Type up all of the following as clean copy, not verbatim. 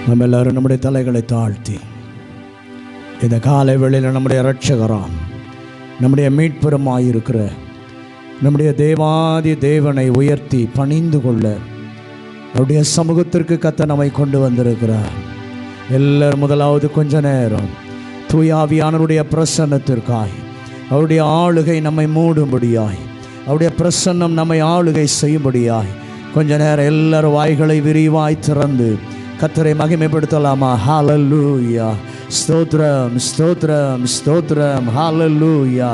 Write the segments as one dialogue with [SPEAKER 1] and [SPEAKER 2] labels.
[SPEAKER 1] நம்ம எல்லாரும் நம்முடைய தலைகளை தாழ்த்தி இந்த காலை வேளையில் நம்முடைய இரட்சகராம் நம்முடைய மீட்பெருமாயிருக்கிற நம்முடைய தேவாதி தேவனை உயர்த்தி பணிந்து கொள்ள அவருடைய சமூகத்திற்கு கர்த்தர் நம்மை கொண்டு வந்திருக்கிறார். எல்லாரும் முதலாவது கொஞ்ச நேரம் தூயாவியானவருடைய பிரசன்னத்திற்காய் அவருடைய ஆளுகை நம்மை மூடும்படியாய் அவருடைய பிரசன்னம் நம்மை ஆளுகை செய்யும்படியாய் கொஞ்ச நேரம் எல்லாரும் வாய்களை விரிவாய் திறந்து கர்த்தரை மகிமைப்படுத்தலாமா? ஹல்லேலூயா, ஸ்தோத்திரம் ஸ்தோத்திரம் ஸ்தோத்திரம், ஹல்லேலூயா.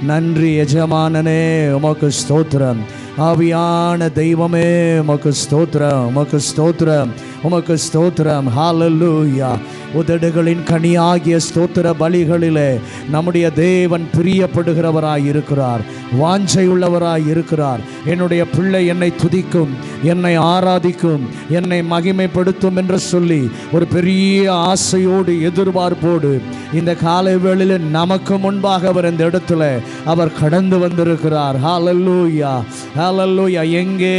[SPEAKER 1] நன்றி எஜமானனே, உமக்கு ஸ்தோத்திரம். ஆவியான தெய்வமே, உமக்கு ஸ்தோத்திரம், உமக்கு ஸ்தோத்திரம், உமக்கு ஸ்தோத்திரம். ஹல்லேலூயா. உதடுகளின் கனியாகிய ஸ்தோத்திர பலிகளிலே நம்முடைய தேவன் பிரியப்படுகிறவராய் இருக்கிறார், வாஞ்சை உள்ளவராய் இருக்கிறார். என்னுடைய பிள்ளை என்னை துதிக்கும், என்னை ஆராதிக்கும், என்னை மகிமைப்படுத்தும் என்று சொல்லி ஒரு பெரிய ஆசையோடு எதிர்பார்ப்போடு இந்த காலை வேளையில் நமக்கு முன்பாக அவர் இந்த இடத்துல அவர் கடந்து வந்திருக்கிறார். ஹல்லேலூயா, ஹல்லேலூயா. எங்கே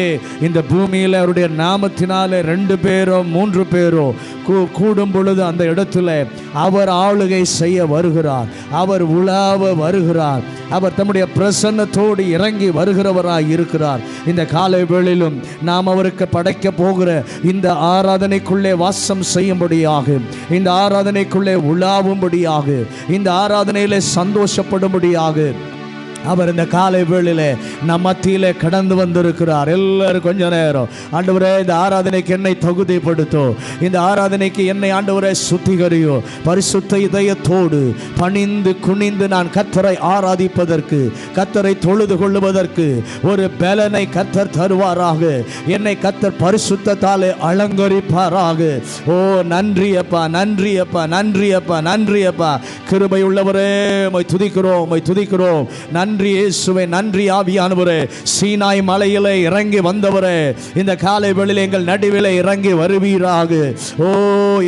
[SPEAKER 1] இந்த பூமியில் அவருடைய நாமத்தினாலே 2 பேரோ 3 பேரோ கூடும் பொழுது அந்த இடத்துல அவர் ஆளுகை செய்ய வருகிறார், அவர் உலாவ வருகிறார், அவர் தம்முடைய பிரசன்னத்தோடு இறங்கி வருகிறவராய் இருக்கிறார். இந்த காலை வேளையிலும் நாம் அவருக்கு படைக்க போகிற இந்த ஆராதனைக்குள்ளே வாசம் செய்யும்படியாக, இந்த ஆராதனைக்குள்ளே உலாவும்படியாக, இந்த ஆராதனையிலே சந்தோஷப்படும்படியாக அவர் இந்த காலை வேளையிலே நம் மத்தியிலே கடந்து வந்திருக்கிறார். எல்லாரும் கொஞ்ச நேரம் ஆண்டவரே இந்த ஆராதனைக்கு என்னை தகுதிப்படுத்தோ, இந்த ஆராதனைக்கு என்னை ஆண்டவரே சுத்திகரியோ, பரிசுத்த இதயத்தோடு பணிந்து குனிந்து நான் கர்த்தரை ஆராதிப்பதற்கு, கர்த்தரை தொழுது கொள்ளுவதற்கு ஒரு பலனை கர்த்தர் தருவாராக. என்னை கர்த்தர் பரிசுத்தத்தாலே அலங்கரிப்பாராக. ஓ நன்றி அப்பா, நன்றி அப்பா, நன்றி அப்பா, நன்றி அப்பா. கிருபை உள்ளவரே உம்மை துதிக்கிறோம், உம்மை துதிக்கிறோம். நன்றி இயேசுவே, நன்றி ஆவியானவரே. சீனாய் மலையிலே இறங்கி வந்தவரே, இந்த காலை வேளையிலே எங்கள் நடுவிலே இறங்கி வருவீராக. ஓ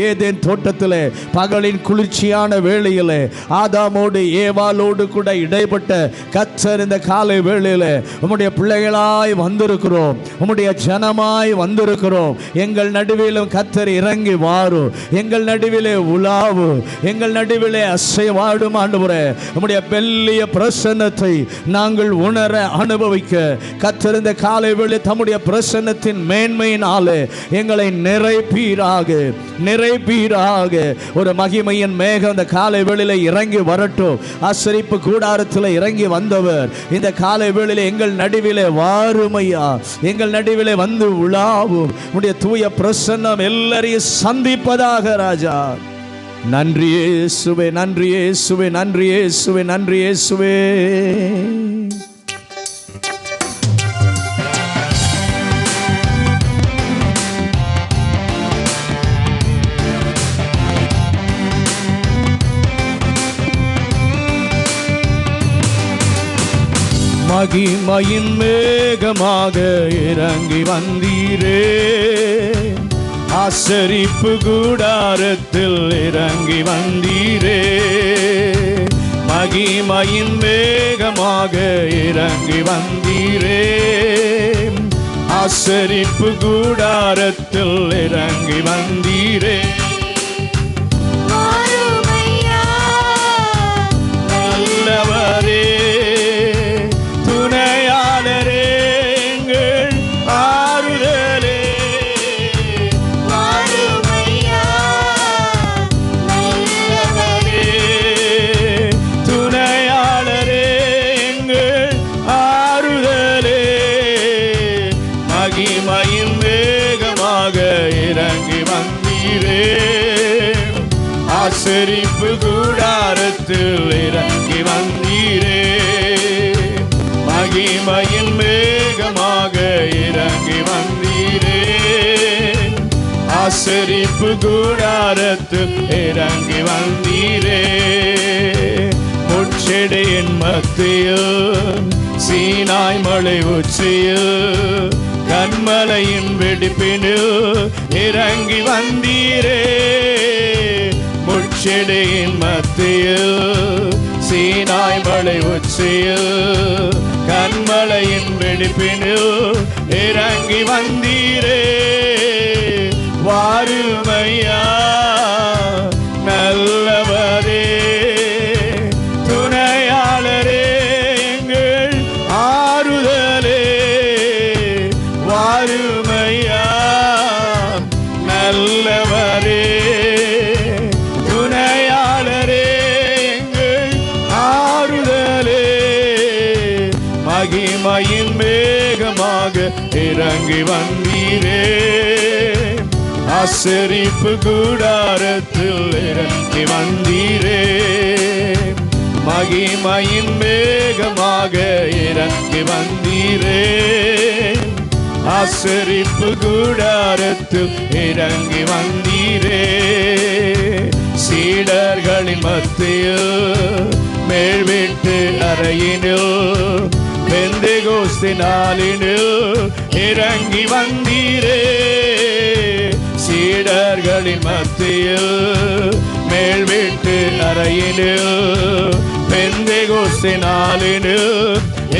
[SPEAKER 1] ஏதேன் தோட்டத்திலே பகலின் குளிர்ச்சியான வேளையிலே ஆதாமோடு ஏவாளோடு கூட இடைப்பட்ட கர்த்தர் இந்த காலை வேளையிலே உம்முடைய பிள்ளைகளாய் வந்திருக்கிறோம், உம்முடைய ஜனமாய் வந்திருக்கிறோம். எங்கள் நடுவிலும் கர்த்தர் இறங்கி வாரும், எங்கள் நடுவிலே உலாவு, எங்கள் நடுவிலே அசைவாடும் ஆண்டவரே. உம்முடைய பெல்லிய பிரசன்னத்தை நாங்கள் உணர அனுபவிக்க கர்த்தர் இந்த காலை வேளை தம்முடைய பிரசன்னத்தின் மேன்மையினாலே எங்களை நிறைப்பீராக, நிறைப்பீராக. ஒரு மகிமையின் மேகம் இந்த காலை வேளையில இறங்கி வரட்டும். ஆசரிப்பு கூடாரத்தில் இறங்கி வந்தவர் இந்த காலை வேளையில எங்கள் நடுவிலே வாருமையா, எங்கள் நடுவிலே வந்து உலாவும். உடைய தூய பிரசன்னம் எல்லாரையும் சந்திப்பதாக ராஜா. நன்றி இயேசுவே, நன்றி இயேசுவே, நன்றி இயேசுவே, நன்றி இயேசுவே. மகிமையின் மேகமாக இறங்கி வந்தீரே, ஆசரிப்பு கூடாரத்தில் இறங்கி வந்தீரே. மகிமையின் மேகமாக இறங்கி வந்தீரே, ஆசரிப்பு கூடாரத்தில் இறங்கி வந்தீரே. நல்லவரே, துணையாளரே, எங்கள் ஆறுதலே. துணையாளரே, எங்கள் ஆறுதலே. மகிமையின் வேகமாக இறங்கி வந்தீரே, ஆசரிப்பு கூடாரத்தில் இறங்கி வந்தீரே. மகிமையின் மேகமாக இறங்கி வந்தீரே, ஆசரிப்பு கூடாரத்தில் இறங்கி வந்தீரே. முட்செடியின் மத்தியில் சீனாய் மலை உச்சியில் கன்மலையின் வெடிப்பினில் இறங்கி வந்தீரே. முட்செடியின் மத்தியில் சீனாய் மலை உச்சியில் கன்மலையின் வெடிப்பினில் இறங்கி வந்தீரே. வாருமையா
[SPEAKER 2] இறங்கி வந்தீரே. ஆசரிப்பு கூடாரத்தில் இறங்கி வந்தீரே. மகிமையின் மேகமாக இறங்கி வந்தீரே. ஆசரிப்பு கூடாரத்தில் இறங்கி வந்தீரே. சீடர்களின் மத்தியில் மேல் வீட்டு அறையினில் பெந்தெகோஸ்தே நாளினில் இறங்கி வந்தீரே. சீடர்களின் மத்தியில் மேல் வீட்டு அறையினில் பெந்தெகோஸ்தே நாளினில்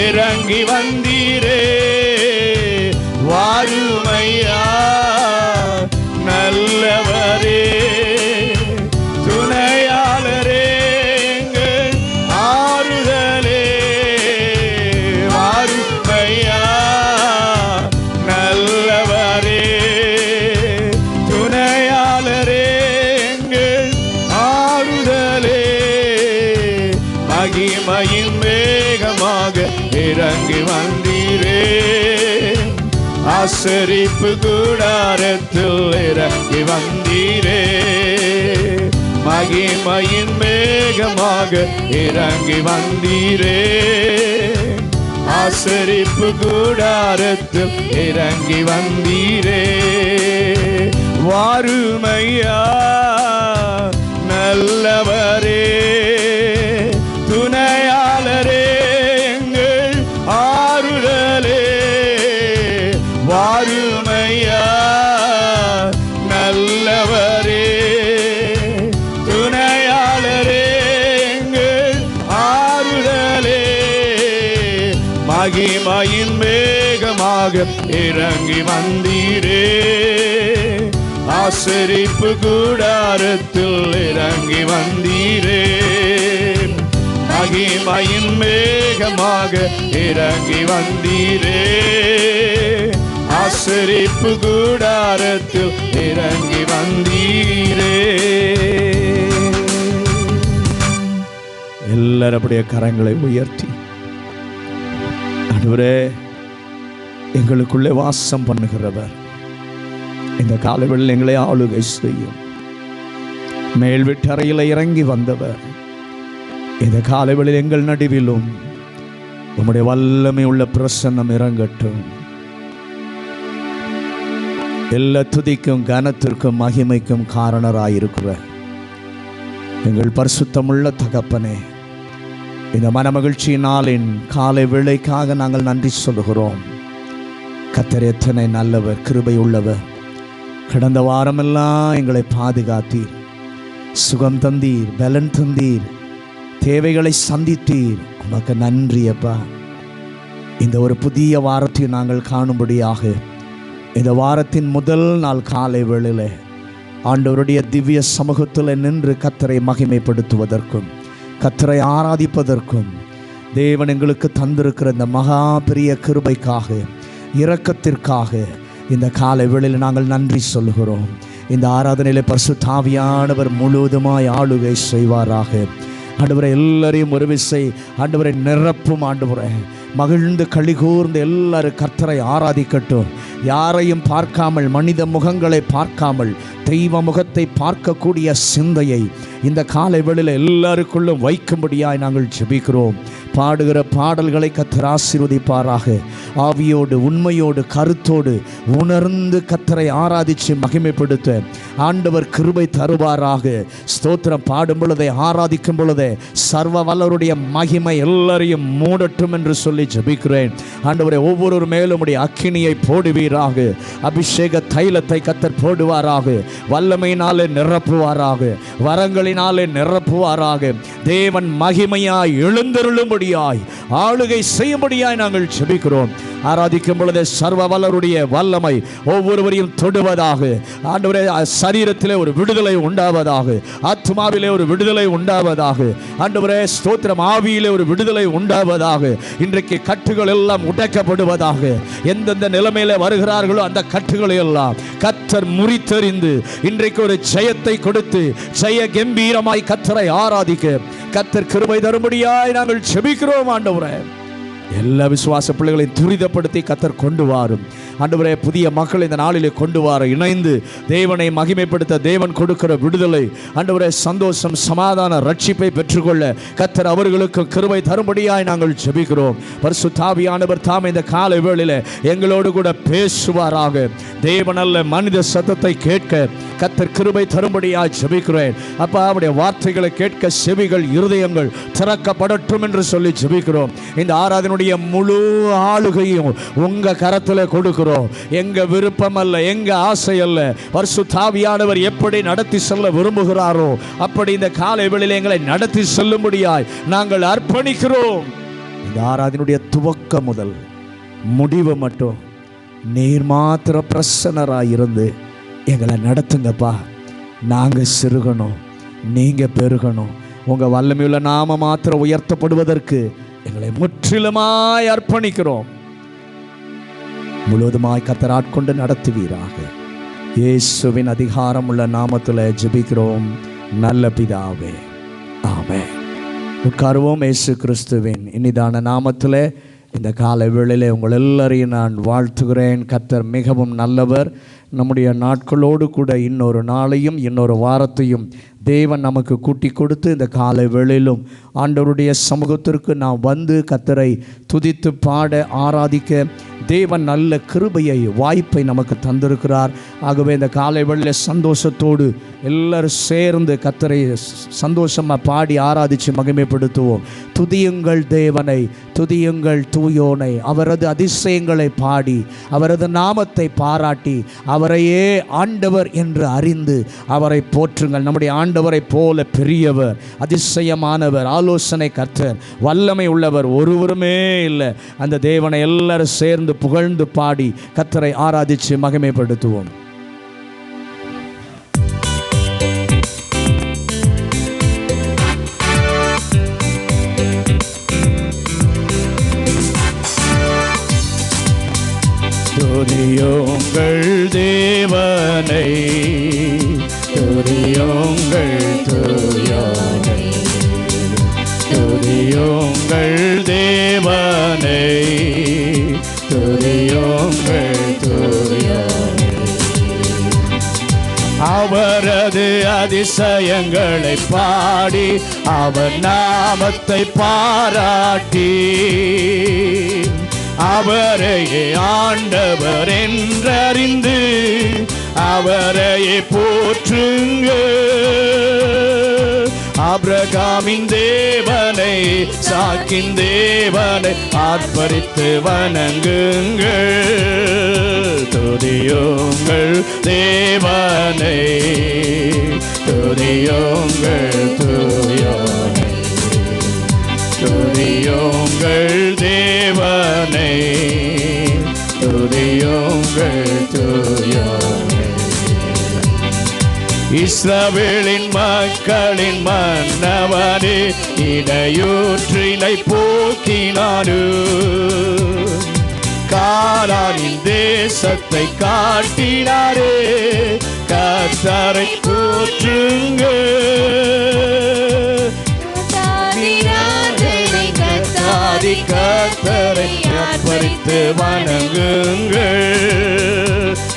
[SPEAKER 2] இறங்கி வந்தீரே. வாருமையா நல்லவரே, துணையாளரே, எங்கள் ஆறுதலே. வாருமையா நல்லவரே, துணையாளரே, எங்கள் ஆறுதலே. மகிமையின் மேகமாக இறங்கி வந்தீரே. ஆசரிப்பு கூடாரத்தில் இறங்கி வந்தீரே. மகிமையின் மேகமாக இறங்கி வந்தீரே. ஆசரிப்பு கூடாரத்தில் இறங்கி வந்தீரே. வாருமையா நல்லவரே, துணையாளரே, எங்கள் ஆறுதலே. வாருமையா நல்லவரே, துணையாளரே, எங்கள் ஆறுதலே. மகிமையின் மேகமாக இறங்கி வந்தீரே. ஆசரிப்பு கூடாரத்தில் இறங்கி வந்தீரே. மகிமையின் மேகமாக இறங்கி வந்தீரே. ஆசரிப்பு கூடாரத்தில் இறங்கி வந்தீரே.
[SPEAKER 1] எல்லாரும் அப்படியே கரங்களை உயர்த்தி, ஆண்டவரே, எங்களுக்குள்ளே வாசம் பண்ணுகிறவர், இந்த காலவெளியில் எங்களை ஆளுகை செய்யும். மேல் வீட்டறையில் இறங்கி வந்தவர், இந்த காலவெளியில் எங்கள் நடுவிலும் உம்முடைய வல்லமை உள்ள பிரசன்னம் இறங்கட்டும். எல்லா துதிக்கும் கனத்திற்கும் மகிமைக்கும் காரணராயிருக்கிற எங்கள் பரிசுத்தமுள்ள தகப்பனே, இந்த மனமகிழ்ச்சி நாளின் காலை வேளைக்காக நாங்கள் நன்றி சொல்கிறோம். கர்த்தர் எத்தனை நல்லவர், கிருபை உள்ளவர். கடந்த வாரமெல்லாம் எங்களை பாதுகாத்தீர், சுகம் தந்தீர், பலன் தந்தீர், தேவைகளை சந்தித்தீர். உமக்கு நன்றி அப்பா. இந்த ஒரு புதிய வாரத்தை நாங்கள் காணும்படியாக இந்த வாரத்தின் முதல் நாள் காலை வேளையில் ஆண்டவருடைய திவ்ய சமூகத்தில் நின்று கர்த்தரை மகிமைப்படுத்துவதற்கும் கர்த்தரை ஆராதிப்பதற்கும் தேவன் எங்களுக்கு தந்திருக்கிற இந்த மகா பெரிய கிருபைக்காக, இரக்கத்திற்காக இந்த காலை வேளையில் நாங்கள் நன்றி சொல்கிறோம். இந்த ஆராதனையில் பரிசுத்த ஆவியானவர் முழுவதுமாய் ஆளுகை செய்வாராக. ஆண்டவரை எல்லாரையும் ஒரு விசை ஆண்டவரை நிரப்பும். ஆண்டவரை மகிழ்ந்து களிகூர்ந்து எல்லாரும் கர்த்தரை ஆராதிக்கட்டும். யாரையும் பார்க்காமல், மனித முகங்களை பார்க்காமல் தெய்வ முகத்தை பார்க்கக்கூடிய சிந்தையை இந்த காலை வேளையில் எல்லாருக்குள்ளும் வைக்கும்படியாய் நாங்கள் ஜெபிக்கிறோம். பாடுகிற பாடல்களை கர்த்தர் ஆசீர்வதிப்பாராக. ஆவியோடு, உண்மையோடு, கருத்தோடு உணர்ந்து கர்த்தரை ஆராதித்து மகிமைப்படுத்த ஆண்டவர் கிருபை தருவாராக. ஸ்தோத்திரம். பாடும் பொழுதே, ஆராதிக்கும் பொழுதே சர்வ வல்லவருடைய மகிமை எல்லாரையும் மூடட்டும் என்று சொல்லி ஜெபிக்கிறேன். ஆண்டவரே, ஒவ்வொரு மேலும் உடைய அக்கினியை போடுவீராக. அபிஷேக தைலத்தை கர்த்தர் போடுவாராக. வல்லமையினாலே நிரப்புவாராக. வரங்களினாலே நிரப்புவாராக. தேவன் மகிமையாய் எழுந்தருளும்படியாய், ஆளுகை செய்யும்படியாய் நாங்கள் ஜெபிக்கிறோம். ஆராதிக்கும் பொழுதே சர்வ வல்லவருடைய வல்லமை ஒவ்வொருவரையும் தொடுவதாக. ஆண்டவரே, சரீரத்திலே ஒரு விடுதலை உண்டாவதாக. ஆத்மாவிலே ஒரு விடுதலை உண்டாவதாக. ஆண்டவரே ஸ்தோத்திரம். ஆவியிலே ஒரு விடுதலை உண்டாவதாக. இன்றைக்கு கட்டுகள் எல்லாம் உடைக்கப்படுவதாக. எந்தெந்த நிலைமையில வருகிறார்களோ அந்த கட்டுகளை எல்லாம் கர்த்தர் முறித்தெறிந்து இன்றைக்கு ஒரு ஜெயத்தை கொடுத்து ஜெய கம்பீரமாய் கர்த்தரை ஆராதிக்க கர்த்தர் கிருபை தரும்படியாய் நாங்கள் ஜெபிக்கிறோம். ஆண்டவரே, எல்லா விசுவாச பிள்ளைகளையும் துரிதப்படுத்தி கர்த்தர் கொண்டு வாரும். ஆண்டவரே, புதிய மக்கள் இந்த நாளிலே கொண்டு வர இணைந்து தேவனை மகிமைப்படுத்த தேவன் கொடுக்கிற விடுதலை, ஆண்டவரே, சந்தோஷம், சமாதான ரட்சிப்பை பெற்றுக்கொள்ள கர்த்தர் அவர்களுக்கு கிருபை தரும்படியாய் நாங்கள் ஜெபிக்கிறோம். பரிசுத்த ஆவியானவர் தாம் இந்த காலை வேளையிலே எங்களோடு கூட பேசுவாராக. தேவனல்ல மனித சத்தத்தை கேட்க கர்த்தர் கிருபை தரும்படியாய் ஜெபிக்கிறேன். அப்பா, அவருடைய வார்த்தைகளை கேட்க செவிகள், இருதயங்கள் திறக்கப்படட்டும் என்று சொல்லி ஜெபிக்கிறோம். இந்த ஆராதனுடைய முழு ஆளுகையும் உங்க கரத்தில் கொடுக்கிறோம். எங்க விருப்பம் அல்ல, எங்க ஆசை அல்ல. பரிசுத்த ஆவியானவர் எப்படி நடத்தி செல்ல விரும்புகிறாரோ அப்படி இந்த காலை வேளையிலே எங்களை நடத்தி செல்லும்படியாய் நாங்கள் அர்ப்பணிக்கிறோம். இந்த ஆராதனுடைய துவக்கம் முதல் முடிவு மட்டும் நீர் மாத்திர பிரசன்னராயிருந்து எங்களை நடத்துங்கப்பா. நாங்கள் சிறுகணும், நீங்க பெருகணும். உங்க வல்லமையுள்ள நாம மாத்திரம் உயர்த்தப்படுவதற்கு எங்களை முற்றிலுமாய் அர்ப்பணிக்கிறோம். முழுவதுமாய் கர்த்தர் ஆட்கொண்டு நடத்துவீராக. இயேசுவின் அதிகாரம் உள்ள நாமத்தில் ஜெபிக்கிறோம் நல்ல பிதாவே, ஆமென். உட்காருவோம். இயேசு கிறிஸ்துவின் இனிதான நாமத்தில் இந்த காலை வேளையிலே உங்கள் எல்லாரையும் நான் வாழ்த்துகிறேன். கர்த்தர் மிகவும் நல்லவர். நம்முடைய நாட்களோடு கூட இன்னொரு நாளையும் இன்னொரு வாரத்தையும் தேவன் நமக்கு கூட்டி கொடுத்து இந்த காலை வேளையிலும் ஆண்டவருடைய சமூகத்திற்கு நாம் வந்து கர்த்தரை துதித்து பாட ஆராதிக்க தேவன் நல்ல கிருபையை, வாய்ப்பை நமக்கு தந்திருக்கிறார். ஆகவே இந்த காலை வேளையில் சந்தோஷத்தோடு எல்லாரும் சேர்ந்து கர்த்தரை சந்தோஷமாக பாடி ஆராதித்து மகிமைப்படுத்துவோம். துதியுங்கள் தேவனை, துதியுங்கள் தூயோனை, அவரது அதிசயங்களை பாடி அவரது நாமத்தை பாராட்டி அவரையே ஆண்டவர் என்று அறிந்து அவரை போற்றுங்கள். நம்முடைய ஆண்டவரை போல பெரியவர், அதிசயமானவர், ஆலோசனை கர்த்தர், வல்லமை உள்ளவர் ஒருவருமே இல்லை. அந்த தேவனை எல்லாரும் சேர்ந்து புகழ்ந்து பாடி கர்த்தரை ஆராதித்து மகிமைப்படுத்துவோம்.
[SPEAKER 2] துதியுங்கள் தேவனை, துதியுங்கள் தூயோனை, துதியுங்கள் தேவனை, துதியுங்கள் தூயோனை. அவரது அதிசயங்களை பாடி அவர் நாமத்தை பாராட்டி அவரையே ஆண்டவர் என்றறிந்து அவரையே போற்றுங்க. ஆபிரகாமின் தேவனை, சாக்கின் தேவனை ஆர்ப்பரித்து வணங்குங்கள். துதியுங்கள் தேவனை, துதியுங்கள் தூயோனை, துதியுங்கள் தேவனை, துதியுங்கள் தூயோனை. இஸ்ரவேலின் மக்களின் மன்னவனே, இடையூற்றினை போக்கினாரு. கானானின் தேசத்தை காட்டினாரே, கர்த்தரை போற்றுங்க. கர்த்தரை அர்ப்பணித்து வணங்குங்கள்.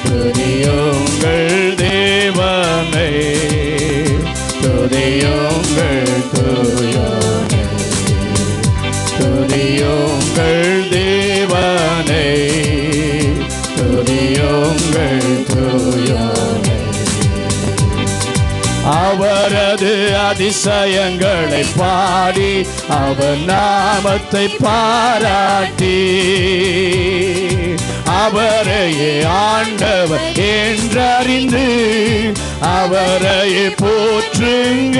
[SPEAKER 2] துதியுங்கள் தேவனை, துதியுங்கள் தூயோனை, துதியுங்கள் தேவனை, துதியுங்கள் தூயோனை. அவரது அதிசயங்களை பாடி அவர் நாமத்தை பாராட்டி அவரையே ஆண்டவர் என்றறிந்து அவரையே போற்றுங்க.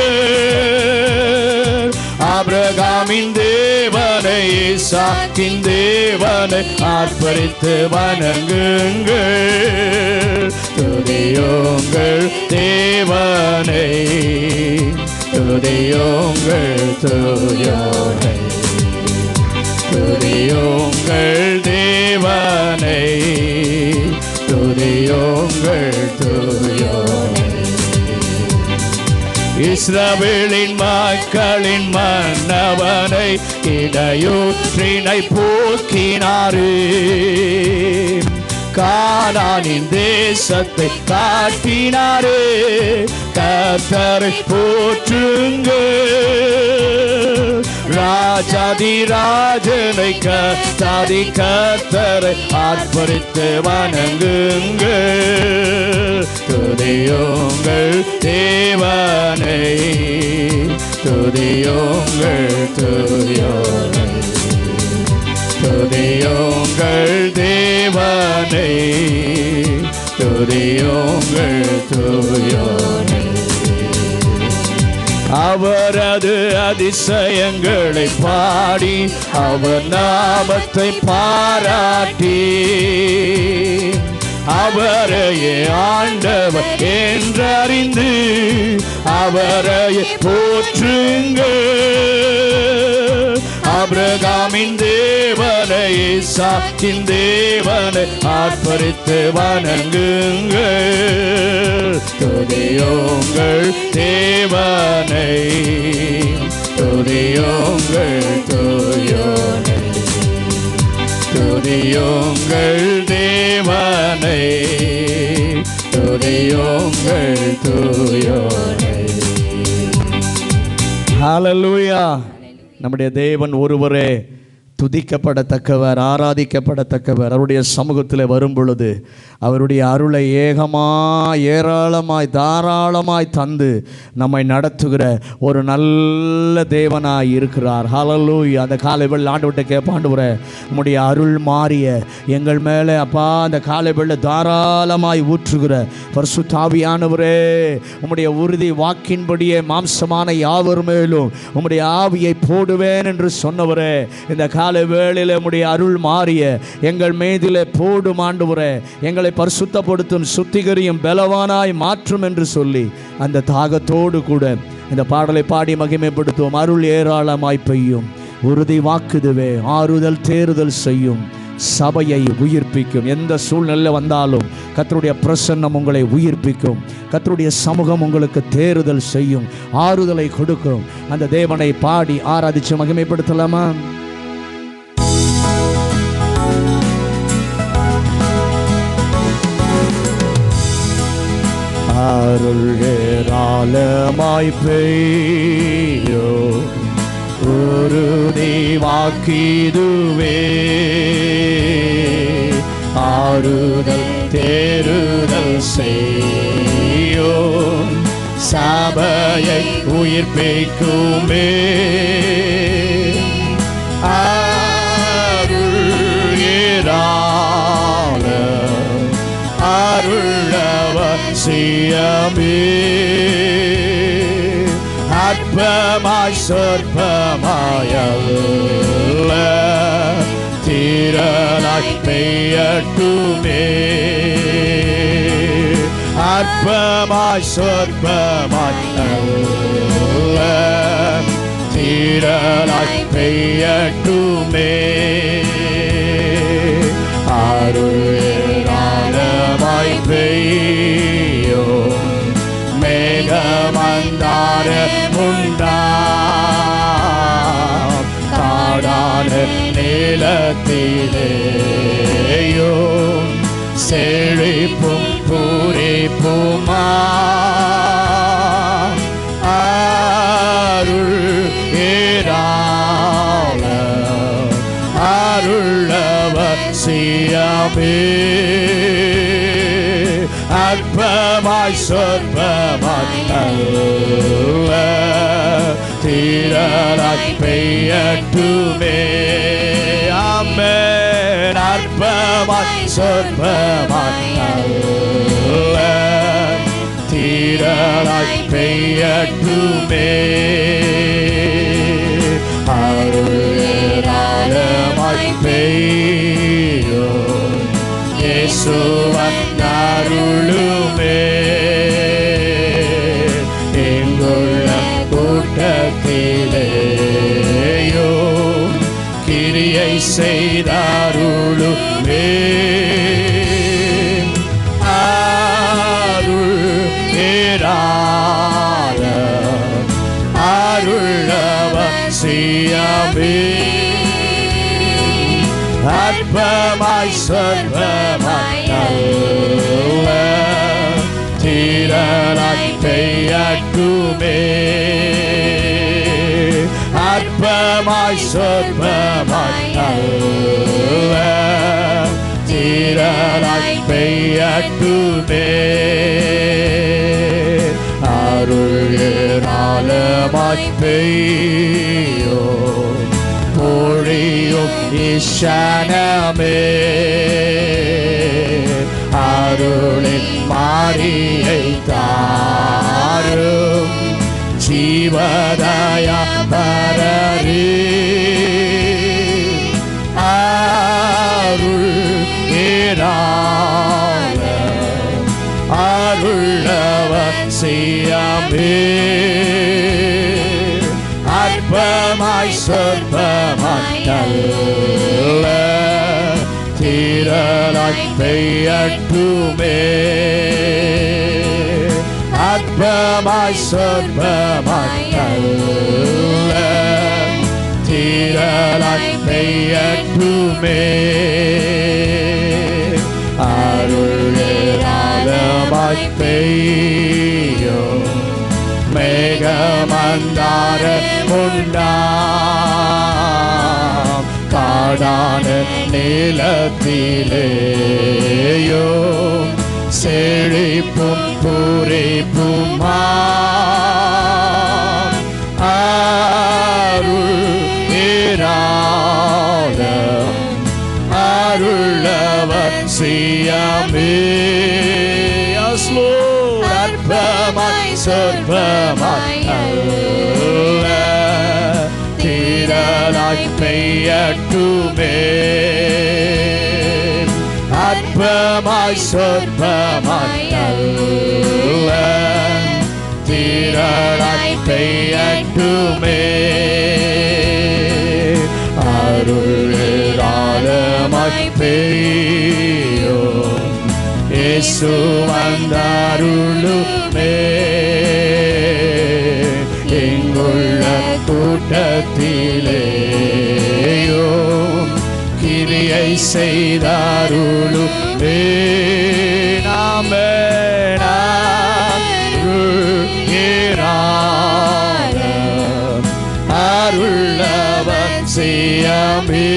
[SPEAKER 2] ஆபிரகாமின் தேவனை, ஈசாக்கின் தேவனை ஆர்ப்பரித்து வணங்குங்கள். துதியுங்கள் தேவனை, துதியுங்கள் தூயோனை, துதியுங்கள் தேவனை, துதியுங்கள் தூயோனை. இஸ்ரவேலின் மக்களின் மன்னவனை, இடையூற்றினை போக்கினாரு. கானானின் தேசத்தை காட்டினாரே. கர்த்தரை போற்றுங்கள், ராஜாதி ராஜனை கர்த்தாதி கர்த்தரை ஆர்ப்பரித்து வணங்குங்கள். துதியுங்கள் தேவனை, துதியுங்கள் துதியோனை, துதியுங்கள் தேவனை, துதியுங்கள் துதியோனை. அவரது அதிசயங்களை பாடி அவர் நாமத்தை பாராட்டி அவரையே ஆண்டவர் என்றறிந்து அவரையே போற்றுங்கள். ஆபிரகாமின் தேவனை ஈசாக்கின் தேவனை ஆர்ப்பரித்து வணங்குங்கள். துதியுங்கள் தேவனை, துதியுங்கள் துதியோனை, துதியுங்கள் தேவனை, துதியுங்கள் துதியோனை.
[SPEAKER 1] ஹல்லேலூயா. நம்முடைய தேவன் ஒருவரே துதிக்கப்படத்தக்கவர், ஆராதிக்கப்படத்தக்கவர். அவருடைய சமூகத்தில் வரும் பொழுது அவருடைய அருளை ஏராளமாய் தாராளமாய் தந்து நம்மை நடத்துகிற ஒரு நல்ல தேவனாய் இருக்கிறார். ஹல்லேலூயா. அந்த காலை வேளை ஆண்டவர்கிட்ட கேட்பாண்டவரே, உம்முடைய அருள் மாறிய எங்கள் மேலே அப்பா அந்த காலை வேளை தாராளமாய் ஊற்றுகிற பரிசுத்த ஆவியானவரே, உம்முடைய உறுதி வாக்கின்படியே மாம்சமான யாவர் மேலும் உம்முடைய ஆவியை போடுவேன் என்று சொன்னவரே, இந்த காலை வேளையில் உம்முடைய அருள் மாறிய எங்கள் மீதிலே போடும் ஆண்டவரே, எங்களை பரிசுத்தப்படுத்தும், சுத்திகரியும், பலவானாய் மாற்றும் என்று சொல்லி அந்த தாகத்தோடு கூட இந்த பாடலை பாடி மகிமைப்படுத்துவோம். அருள் ஏராளமாய் பெய்யும், உறுதி வாக்குதுவே, ஆறுதல் தேறுதல் செய்யும், சபையை உயிர்ப்பிக்கும். எந்த சூழ்நிலை வந்தாலும் கர்த்தருடைய பிரசன்னம் உங்களை உயிர்ப்பிக்கும், கர்த்தருடைய சமூகம் உங்களுக்கு தேறுதல் செய்யும், ஆறுதலை கொடுக்கும். அந்த தேவனை பாடி ஆராதிச்சு மகிமைப்படுத்தலாமா? அருள் ஏராளமாய் பெய்யும், உறுதி வாக்கிதுவே, ஆறுதல் தேறுதல் செய்யும், சபையை உயிர்ப்பிக்குமே. அருள் ஏராளம் அருளவர் சியமே, அற்பமாய் சொற்பமாயல்ல திரளாய் பெய்யட்டுமே. அற்பமாய் சொற்பமாய் அல்ல திரளாய் பெய்யட்டுமே. அருளாய் பெய்யும், மேகமந்தார உண்டாம், காடான நிலத்திலேயும் செழிப்பும் பூரிப்புமா. அருள் ஏராளம் அருளவர் சியமே, அற்பமாய் சொற்பமாய் அல்ல திரளாய் பெய்யட்டுமே. ஆமென். அற்பமாய் சொற்பமாய் அல்ல திரளாய் பெய்யட்டுமே. அருளாய் பெய்யும், இயேசுவின் அருளுமே எங்குள்ள கூட்டத்திலேயும் கிரியை செய்தாருளுமே. அருள் ஏராளம் அருளவர் சியமே, அற்பமாய் சொற்பமாய்
[SPEAKER 2] தீரலாய் பெய்யட்டுமே. அற்பமாய் சொற்பமாய் அல்ல, தீரலாய் பெய்யட்டுமே. அருள் ஏராளமாய் பெய்யோ பொழியும் ஈசனமே. அருளின் மாரியை தாரும் ஜீவதயா பரரி. அருள் ஏராள அருளவர் செய்யாமே. அற்பமாய் சொற்பமாய் அல்ல, தீரலாய் பெய்யட்டுமே. அற்பமாய் சொற்பமாய் அல்ல, தீரலாய் பெய்யட்டுமே. அருள் ஏராளமாய் பெய்யோ மேகமந்தார உண்டாம் காடான நிலத்திலேயோ செழிப்பும் பூரிப்புமா. அருள் ஏராளம் அருளவர் செய்யாமே. அற்பமாய் சொற்பமாய் அல்ல, தீரலாய் பெய்யட்டுமே. அற்பமாய் சொற்பமாய் அல்ல, தீரலாய் பெய்யட்டுமே. அருள் ஏராளமாய் பெய்யோ இயேசு வந்தருளுமே. எங்குள்ள கூட்டத்திலேயோ கிரியை செய்தருளுமே. நாமே அருளவர் செய்யாமே.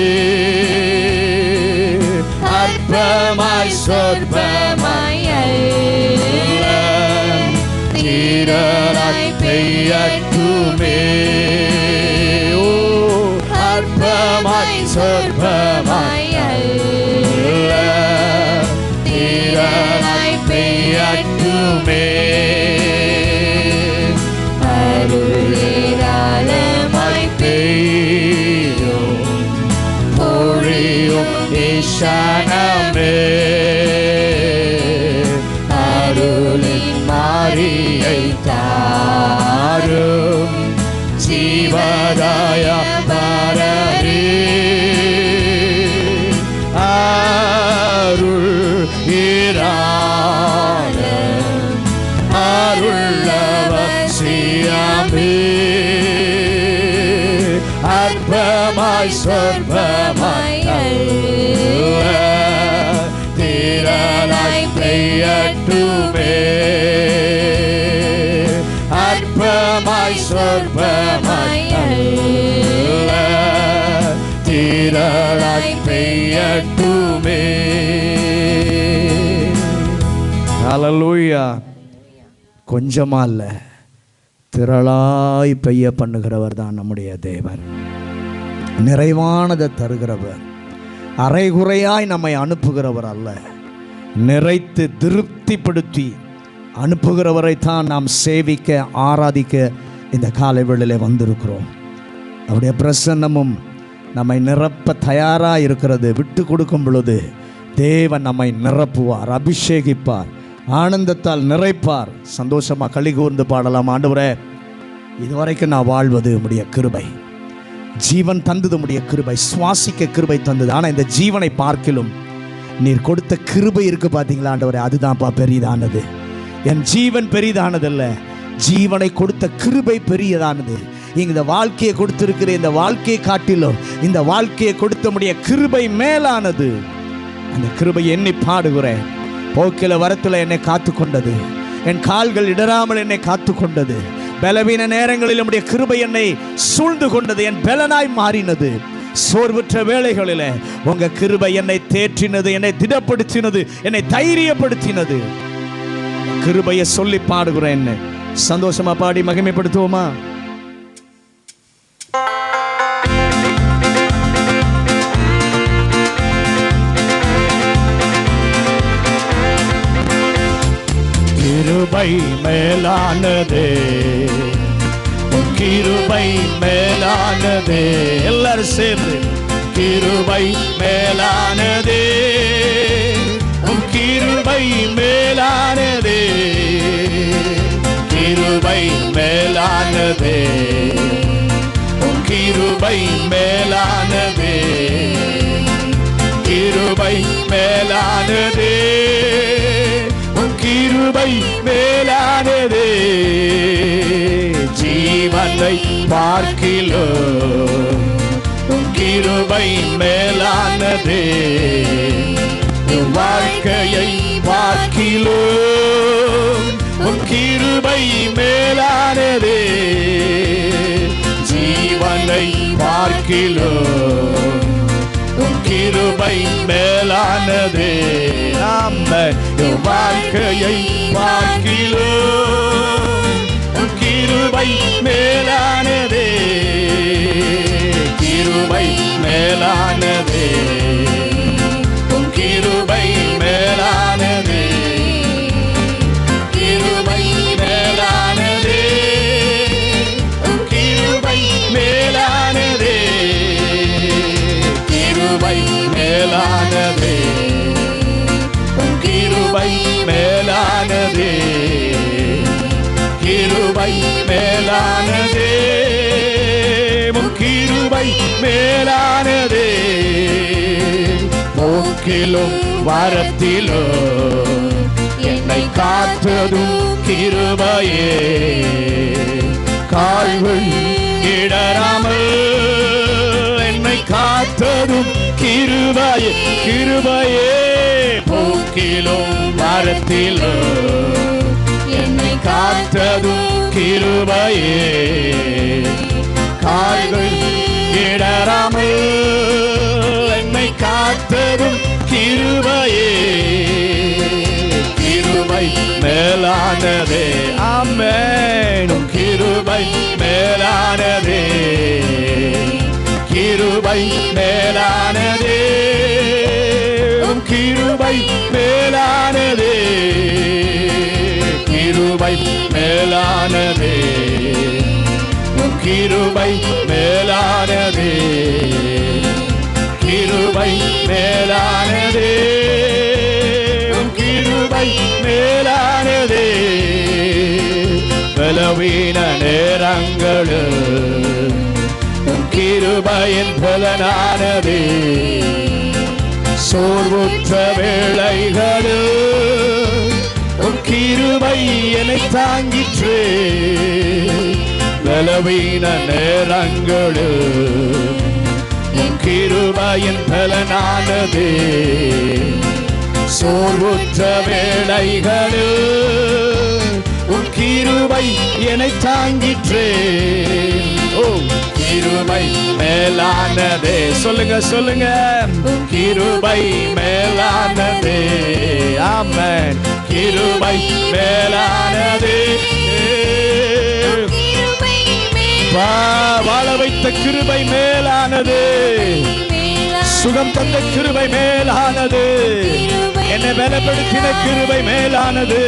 [SPEAKER 2] அற்பமாய் சொற்பமாய் அல்ல, தீரலாய் பெய்யட்டுமே. அற்பமாய் சொற்பமாய் அல்ல, தீரலாய் பெய்யட்டுமே. அருள் ஏராளமாய் பெய்யோ பொழியும் ஈசனமே. அருளின் மாரியை தாரும் ஜீவதய பரரி. அருள் ஏராள அருளவர் செய்யாமே. அற்பமாய் சொற்பமாய் அல்ல, தீரலாய் பெய்யட்டுமே. அற்பமாய் சொற்பமாய் அல்ல, தீரலாய் பெய்யட்டுமே.
[SPEAKER 1] ஹல்லேலூயா. கொஞ்சமா இல்ல, திரளாய் பெய்ய பண்ணுகிறவர் தான் நம்முடைய தேவன். நிறைவானதை தருகிறவர், அரைகுறையாய் நம்மை அனுப்புகிறவர் அல்ல, நிறைத்து திருப்திப்படுத்தி அனுப்புகிறவரைத்தான் நாம் சேவிக்க ஆராதிக்க இந்த காலை வேளையிலே வந்திருக்கிறோம். அவருடைய பிரசன்னமும் நம்மை நிரப்ப தயாராக இருக்கிறது. விட்டு கொடுக்கும் பொழுது தேவன் நம்மை நிரப்புவார், அபிஷேகிப்பார், ஆனந்தத்தால் நிறைப்பார். சந்தோஷமாக களி கூர்ந்து பாடலாம். ஆண்டவரே, இதுவரைக்கும் நான் வாழ்வது உம்முடைய கிருபை, ஜீவன் தந்தது உம்முடைய கிருபை, சுவாசிக்க கிருபை தந்தது. ஆனால் இந்த ஜீவனை பார்க்கிலும் நீர் கொடுத்த கிருபை இருக்கு பார்த்தீங்களா ஆண்டவரே, அதுதான்ப்பா பெரியதானது. என் ஜீவன் பெரியதானதல்ல, ஜீவனை கொடுத்த கிருபை பெரியதானது. இந்த வாழ்க்கையை கொடுத்திருக்கிற இந்த வாழ்க்கையை காட்டிலும் இந்த வாழ்க்கையை கொடுத்த உம்முடைய கிருபை மேலானது. அந்த கிருபை எண்ணி பாடுகிறேன். போக்கில வரத்துல என்னை காத்து கொண்டது, என் கால்கள் இடராமல் என்னை காத்து கொண்டது. பலவீன நேரங்களில் நம்முடைய கிருபை என்னை சூழ்ந்து கொண்டது, என் பலனாய் மாறினது. சோர்வுற்ற வேளைகளில் உங்க கிருபை என்னை தேற்றினது, என்னை திடப்படுத்தினது, என்னை தைரியப்படுத்தினது. கிருபையை சொல்லி பாடுகிறேன். என்ன சந்தோஷமா பாடி மகிமைப்படுத்துவோமா? கிருபை மேலானதே, கிருபை மேலானதே. எல்லாரும் சேர்ந்து கிருபை மேலானதே, கிருபை மேலானதே, கிருபை மேலானதே, கிருபை மேலானதே, கிருபை மேலானதே, கிருபை மேலானதே. ஜீவனை பார்க்கிலும் கிருபை மேலானதே, வாழ்க்கையை பார்க்கிலும் கிருபை மேலானதே. ஜீவனை பார்க்கிலும் கிருபை மேலானதே. வாழ்க்கையை பார்க்கிலும் கிருபை மேலானதே, கிருபை மேலானதே, கிருபை மேலானதே, கிருபை மேலானதே, கிருபை மேலானதே, கிருபை மேலானதே, கிருபை மேலானதே, கிருபை மேலானதே, கிருபை மேலானதே. போக்கிலும் வரத்திலும் என்னை காத்ததும் கிருபையே, கால்கள் இடராமல் என்னை காத்ததும் கிருபையே, கிருபையே. போக்கிலும் வரத்திலும் என்னை காத்ததும் கிருபையே, கால்கள் இடராமல் என்னை காத்ததும் கிருபையே. கிருபை மேலானதே, ஆமென். கிருபை மேலானதே, கிருபை மேலானதே, கிருபை மேலானதே, கிருபை மேலானதே, கிருபை மேலானதே, கிருபை மேலானதே, கிருபை மேலானதே. பலவீன நேரங்களில் கிருபையின் பலனானதே, சோர்வுற்ற வேளைகளில் கிருபை என்னை தாங்கிற்றே. பலவீன நேரங்களில் கிருபையின் பலனானதே, சோர்வுற்ற வேளைகளில் கிருபை என்னை தாங்கிற்றே. ஓ, கிருபை மேலானதே. சொல்லுங்க சொல்லுங்க, கிருபை மேலானதே, ஆமென். கிருபை மேலானதே, வாழ வைத்த கிருபை மேலானது, சுகம் தந்த கிருபை மேலானது, என்னை பலப்படுத்தின கிருபை மேலானது.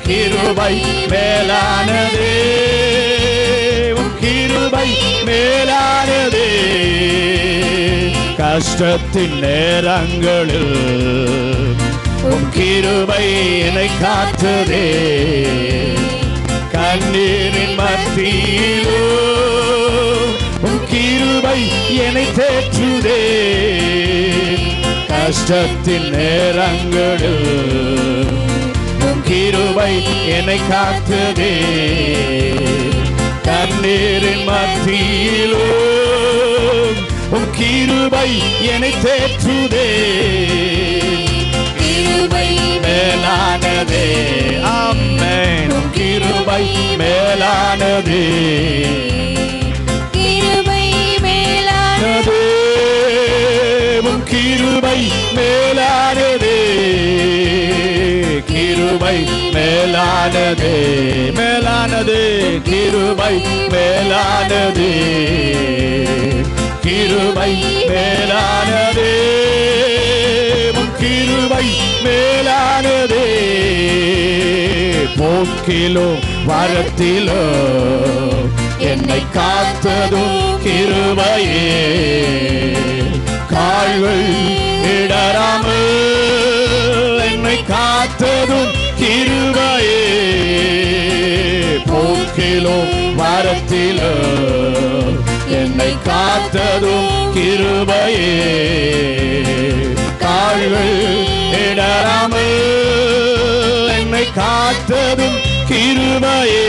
[SPEAKER 1] கிருபை மேலானதே, கிருபை மேலானதே. கஷ்டத்தின் நேரங்களில் கிருபை என்னை காத்ததே, கண்ணீரின் மத்தியிலும் கிருபை என்னை தேற்றுதே. கஷ்டத்தின் நேரங்களில் கிருபை என்னை காத்ததே, கண்ணீரின் மத்தியிலும் கிருபை என்னை தேற்றுதே. கிருபை
[SPEAKER 2] மேலானதே. ஆமென். கிருபை மேலானதே.
[SPEAKER 3] கிருபை மேலானதே.
[SPEAKER 2] கிருபை மேலானதே. கிருபை மேலானதே. மேலானதே. கிருபை மேலானதே. கிருபை மேலானதே. கிருபை மேலானதே. போக்கிலோ வரத்திலோ என்னை காத்ததும் கிருபையே. கால்கள் இடராமல் என்னை காத்ததும் கிருபையே. போக்கிலோ வரத்திலோ என்னை காத்ததும் கிருபையே. கால்கள் இடராமல் என்னை காத்ததும் கிருபையே.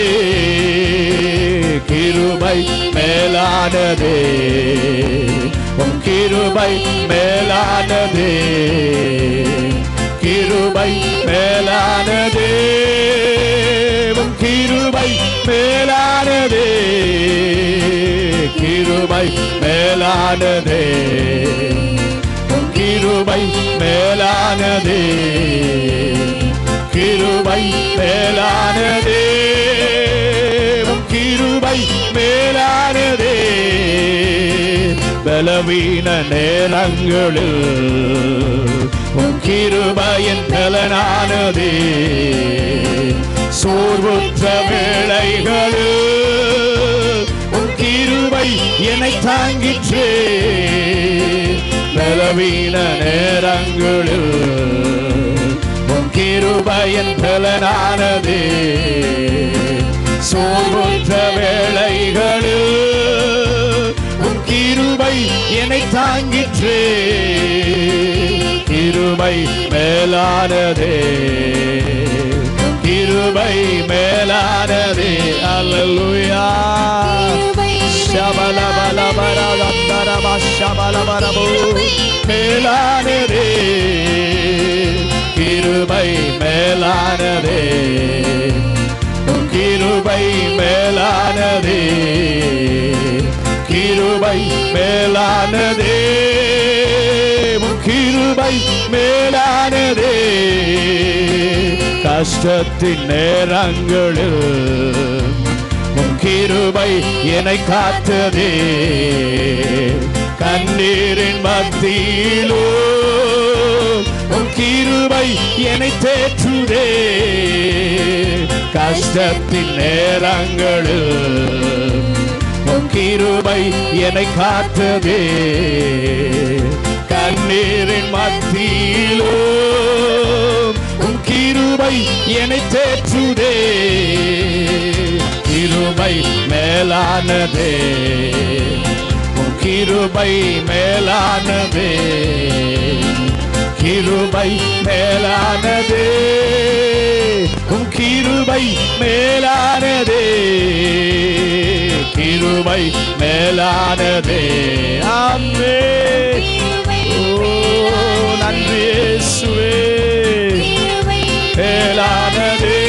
[SPEAKER 2] கிருபை மேலானதே. உம் கிருபை மேலானதே. கிருபை மேலானதே. உம் கிருபை மேலானதே. கிருபை மேலானதே. உம் கிருபை மேலானதே. கிருபை மேலானதே. உம் கிருபை மேலானதே. பலவீன நேரங்களில் உம் கிருபையின் பலனானதே. சோர்வுற்ற வேளைகளில் உம் கிருபை என்னை தாங்கிற்றே. பலவீன நேரங்களில் உம் கிருபையின் பலனானதே. சோர்வுற்ற வேளைகளில் உம் கிருபை என்னை தாங்கிற்றே. கிருபை மேலானதே. கிருபை மேலானதே. அல்லேலூயா. ஷபலபலபரதந்தரப ஷபலபரபு. மேலானதே. கிருபை மேலானதே. கிருபை மேலானதே. கிருபை மேலானதே. கிருபை மேலானதே. கஷ்டத்தின் நேரங்களில் உம் கிருபை என்னை காத்ததே. கண்ணீரின் மத்தியிலோ உம் கிருபை என்னை தேற்றுதே. கஷ்டத்தின் நேரங்களில் உம் கிருபை என்னை காத்ததே. கண்ணீரின் மத்தியிலோ உம் கிருபை என்னை தேற்றுதே. கிருபை மேலானதே. உம் கிருபை மேலானதே. கிருபை மேலானதே. உம் கிருபை மேலானதே. கிருபை மேலானதே. ஆமென். ஓ நன்றி இயேசுவே. மேலானதே.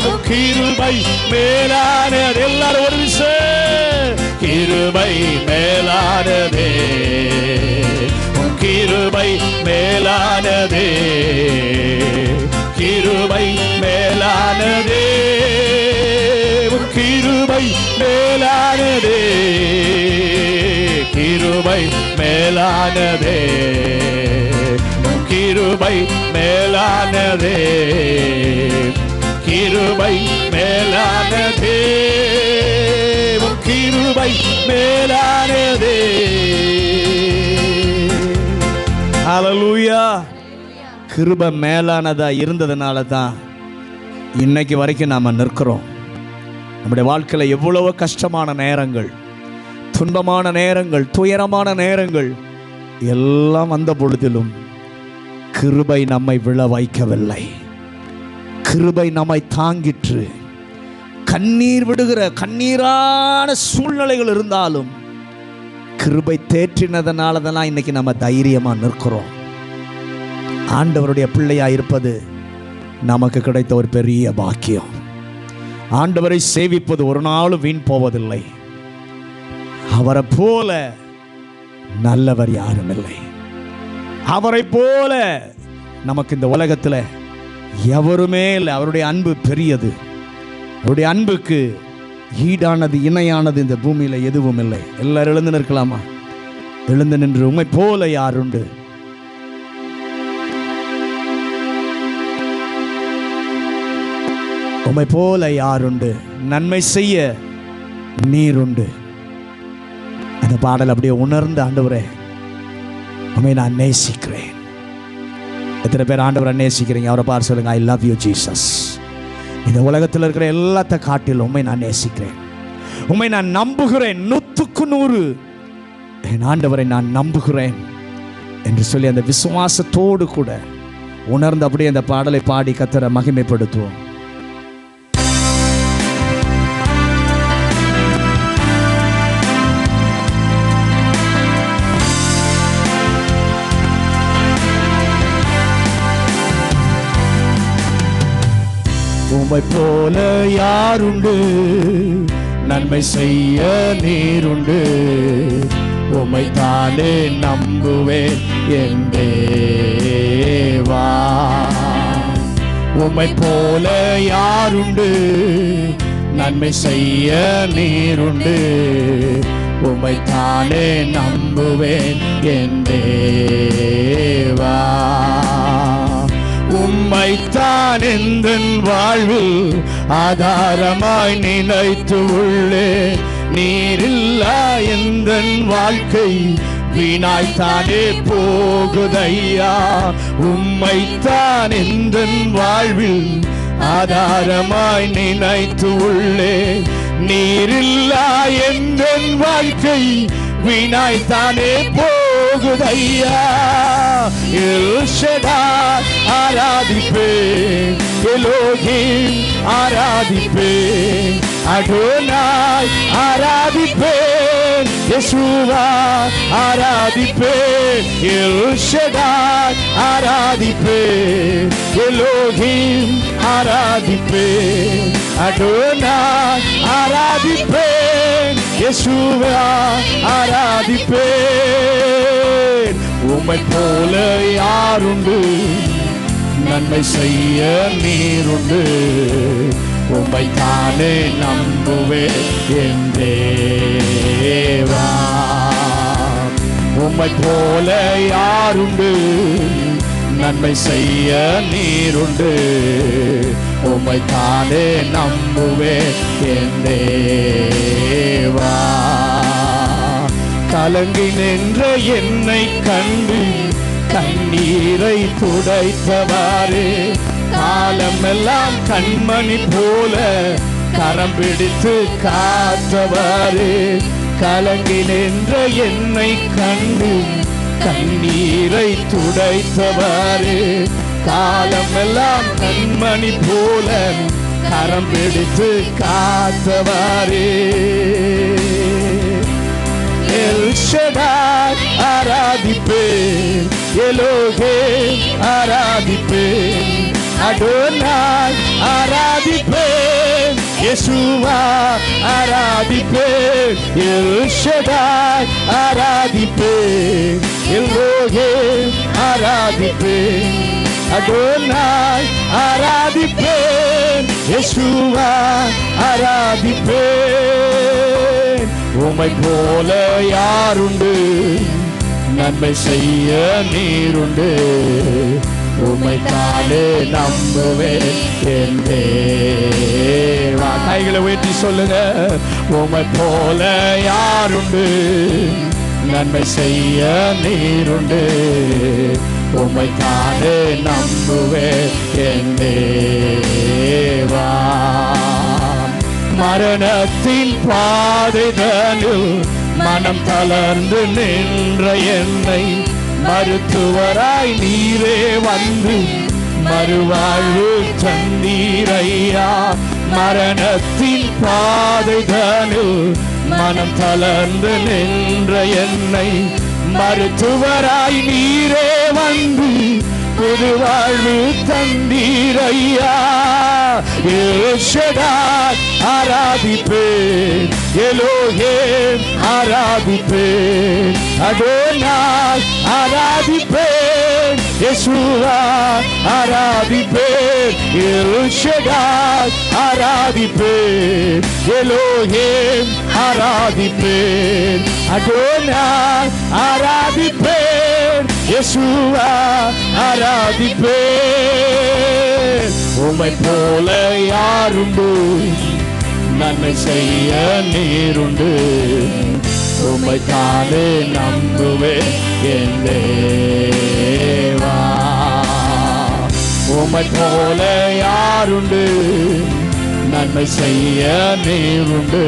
[SPEAKER 2] உம் கிருபை மேலானதே. எல்லாரும் ஒரு விஷயம். கிருபை மேலானதே. உம் கிருபை மேலானதே. கிருபை மேலானதே. உம் கிருபை மேலானதே. கிருபை மேலானதே. உம் கிருபை மேலானதே. கிருபை மேலானதே. உம் கிருபை மேலானதே. ஹல்லேலூயா. கிருபை மேலானதா இருந்ததுனால தான் இன்னைக்கு வரைக்கும் நாம் நிற்கிறோம். நம்முடைய வாழ்க்கையில் எவ்வளவோ கஷ்டமான நேரங்கள், துன்பமான நேரங்கள், துயரமான நேரங்கள் எல்லாம் வந்த பொழுதிலும் கிருபை நம்மை விழ வைக்கவில்லை. கிருபை நம்மை தாங்கிற்று. கண்ணீர் விடுகிற கண்ணீரான சூழ்நிலைகள் இருந்தாலும் கிருபை தேற்றினதுனால தான் இன்னைக்கு நம்ம தைரியமாக நிற்கிறோம்.
[SPEAKER 1] ஆண்டவருடைய பிள்ளையாக இருப்பது நமக்கு கிடைத்த ஒரு பெரிய பாக்கியம். ஆண்டவரை சேவிப்பது ஒரு நாளும் வீண் போவதில்லை. அவரை போல நல்லவர் யாரும் இல்லை. அவரை போல நமக்கு இந்த உலகத்தில் எவருமே இல்லை. அவருடைய அன்பு பெரியது. அவருடைய அன்புக்கு ஈடானது, இணையானது இந்த பூமியில் எதுவும் இல்லை. எல்லாரும் எழுந்து நிற்கலாமா? எழுந்து நின்று உம்மை போல யாருண்டு? உம்மை போல யாருண்டு? நன்மை செய்ய நீருண்டு. அந்த பாடல் அப்படியே உணர்ந்து, ஆண்டவரே உம்மை நான் நேசிக்கிறேன். எத்தனை பேர் ஆண்டவரை நேசிக்கிறீங்க? அவரை பார்த்து சொல்லுங்க, ஐ லவ் யூ ஜீசஸ். இந்த உலகத்தில் இருக்கிற எல்லாத்த காட்டிலும் உம்மை நான் நேசிக்கிறேன். உம்மை நான் நம்புகிறேன். 100க்கு 100 என் ஆண்டவரை நான் நம்புகிறேன் என்று சொல்லி அந்த விசுவாசத்தோடு கூட உணர்ந்து அப்படியே அந்த பாடலை பாடி கர்த்தரை மகிமைப்படுத்துவோம். உம்மை போல யாருண்டு? நன்மை செய்ய நீருண்டு. உம்மை தானே நம்புவேன் என் தேவா. உம்மை போல யாருண்டு? நன்மை செய்ய நீருண்டு. உம்மை தானே நம்புவேன் என் தேவா. உம்மைத்தான் எந்தன் வாழ்வில் ஆதாரமாய் நினைத்து உள்ளே. நீரில்லா எந்தன் வாழ்க்கை வீணாய்த்தானே போகுதையா. உம்மைத்தான் எந்தன் வாழ்வில் ஆதாரமாய் நினைத்து உள்ளே. நீரில்லா எந்தன் வாழ்க்கை வீணாய்த்தானே போகுதையா. எல் ஷடாய் ஆராதிப்பேன், எலோகிம் ஆராதிப்பேன், அடோனாய் ஆராதிப்பேன், யெஷுவா ஆராதிப்பேன். எல் ஷடாய் ஆராதிப்பேன், எலோகிம் ஆராதிப்பேன், அடோனாய் ஆராதிப்பேன், யெஷுவா ஆராதிப்பேன். உம்மை போல யாருண்டு? நன்மை செய்ய நீருண்டு. உம்மை தானே நம்புவேன் என் தேவா. உம்மை போல யாருண்டு? நன்மை செய்ய நீருண்டு. உம்மை தானே நம்புவேன் என் தேவா. கலங்கி நின்ற என்னை கண்டு கண்ணீரை துடைத்தவாறு. காலமெல்லாம் கண்மணி போல கரம் பிடித்து காத்தவாறு. கலங்கி நின்ற என்னை கண்டு கண்ணீரை துடைத்தவாறு. காலமெல்லாம் கண்மணி போல கரம் பிடித்து காத்தவாறு. எல் ஷடாய் ஆராதிப்பேன், எலோகிம் ஆராதிப்பேன், அடோனாய் ஆராதிப்பேன், யெஷுவா ஆராதிப்பேன். எல் ஷடாய் ஆராதிப்பேன், எலோகிம் ஆராதிப்பேன், அடோனாய் ஆராதிப்பேன், யெஷுவா ஆராதிப்பேன். உம்மை போல யாருண்டு? நன்மை செய்ய நீருண்டு. உம்மை தானே நம்புவேன் என் தேவா. கைகளை உயர்த்தி சொல்லுங்க, உம்மை போல யாருண்டு? நன்மை செய்ய நீருண்டு. உம்மை தானே நம்புவேன் என் தேவா. மரணத்தின் பாதைதனில் மனம் தளர்ந்து நின்ற என்னை மருத்துவராய் நீரே வந்து மறுவாழ்வு தந்தீரையா. மரணத்தின் பாதைதனில் மனம் தளர்ந்து நின்ற என்னை மருத்துவராய் நீரே வந்து
[SPEAKER 2] புது வாழ்வு தந்தீரையா. எல் ஷடாய் ஆராதிப்பேன், எலோஹிம் ஆராதிப்பேன், அடோனாய் ஆராதிப்பேன், யெஷுவா ஆராதிப்பேன், எல் ஷடாய் ஆராதிப்பேன், எலோஹிம் ஆராதிப்பேன், அடோனாய் ஆராதிப்பேன், யெஷுவா ஆராதிப்பேன். உம்மை போல யாருண்டு, நன்மை செய்ய நீருண்டு, உம்மை தானே நம்புவேன் என் தேவா. உம்மை போல யாருண்டு, நன்மை செய்ய நீருண்டு,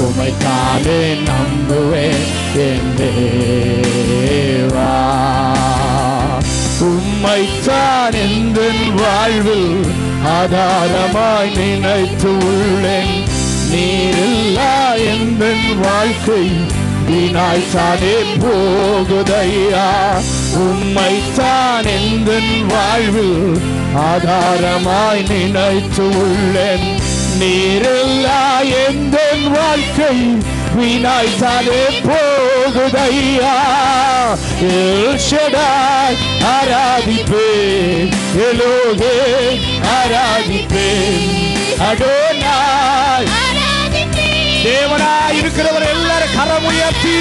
[SPEAKER 2] உம்மை தானே நம்புவேன் என் தேவா. உம்மைத்தான் எந்த வாழ்வில் ஆதாரமாய் நினைத்து உள்ளேன். நீரில்லா எந்த வாழ்க்கை வீணாய்த்தானே போகுதையா. உம்மைத்தான் எந்த வாழ்வில் ஆதாரமாய் நினைத்து உள்ளேன். நீரில்லா எந்த வாழ்க்கை வீணாய்த்தானே போகுதையா. எல் ஷடாய் ஆராதிப்பேன், எலோஹிம் ஆராதிப்பேன், அடோனாய். தேவனாய் இருக்கிறவர் எல்லாரும் கரம் உயர்த்தி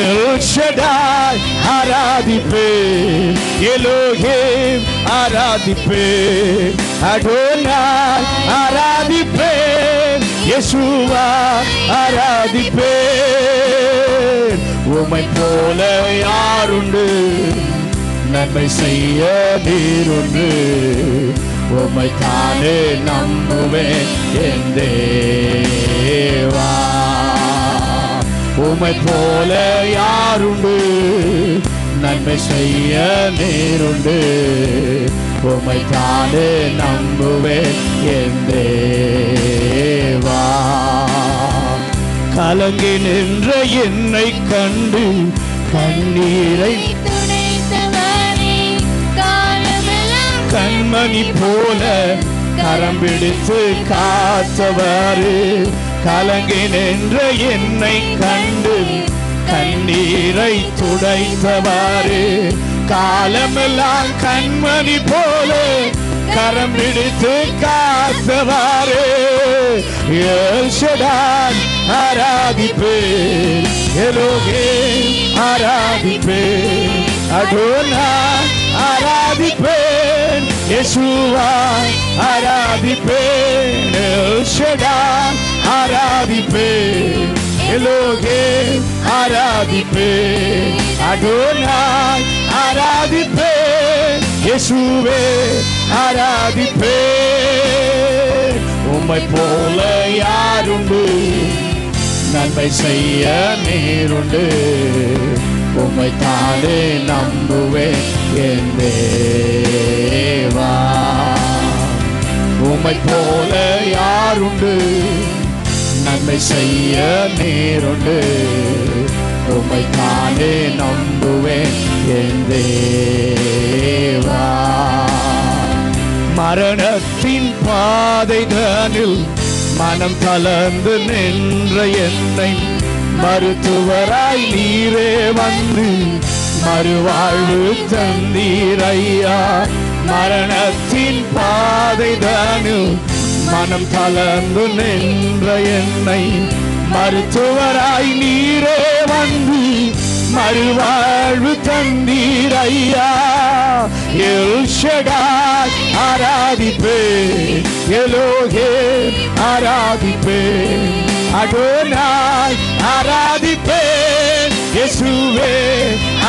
[SPEAKER 2] எல் ஷடாய் ஆராதிப்பேன், எலோஹிம் ஆராதிப்பேன், அடோனாய் ஆராதிப்பேன், யெஷுவா ஆராதிப்பேன். உம்மை போல யாருண்டு, நன்மை செய்ய நீருண்டு, உம்மை தானே நம்புவேன் என் தேவா. உம்மை போல யாருண்டு, நன்மை செய்ய நீருண்டு, உம்மை தானே நம்புவேன் என் தேவா. கலங்கி நின்ற என்னை கண்டு கண்ணீரை கண்மணி போல கரம் பிடித்து காத்தவாறு. கலங்கி நின்ற என்னை கண்டு கண்ணீரை துடைத்தவாறு. காலமெல்லாம் கண்மணி போல கரம் பிடித்து காத்தவாறு. எல் ஷடாய் ஆராதிப்பேன், எலோஹிம் ஆராதிப்பேன், அடோனாய் ஆராதிப்பேன், யெஷுவா ஆராதிப்பேன். எல் ஷடாய் ஆராதிப்பேன், எலோஹிம் ஆராதிப்பேன், அடோனாய் ஆராதிப்பேன், யேசுவே ஆராதிப்பேன். உம்மை போல யாருண்டு, நன்மை செய்ய நீருண்டு, உம்மை தானே நம்புவேன் என் தேவா. உம்மை போல யாருண்டு, நன்மை செய்ய நீருண்டு, உம்மை தானே நம்புவேன் என் தேவா. மரணத்தின் பாதைதனில் மனம் கலந்து நின்ற என்னை மருத்துவராய் நீரே வந்து மறுவாழ்வு தந்தீரையா. மரணத்தின் பாதைதனில் மனம் கலந்து நின்ற என்னை மருத்துவராய் நீரே வந்து மறுவாழ்வு தந்தீரையா. எல் ஷடாய் ஆராதிப்பேன், எலோஹிம் ஆராதிப்பேன், அடோனாய் ஆராதிப்பேன், யெசுவே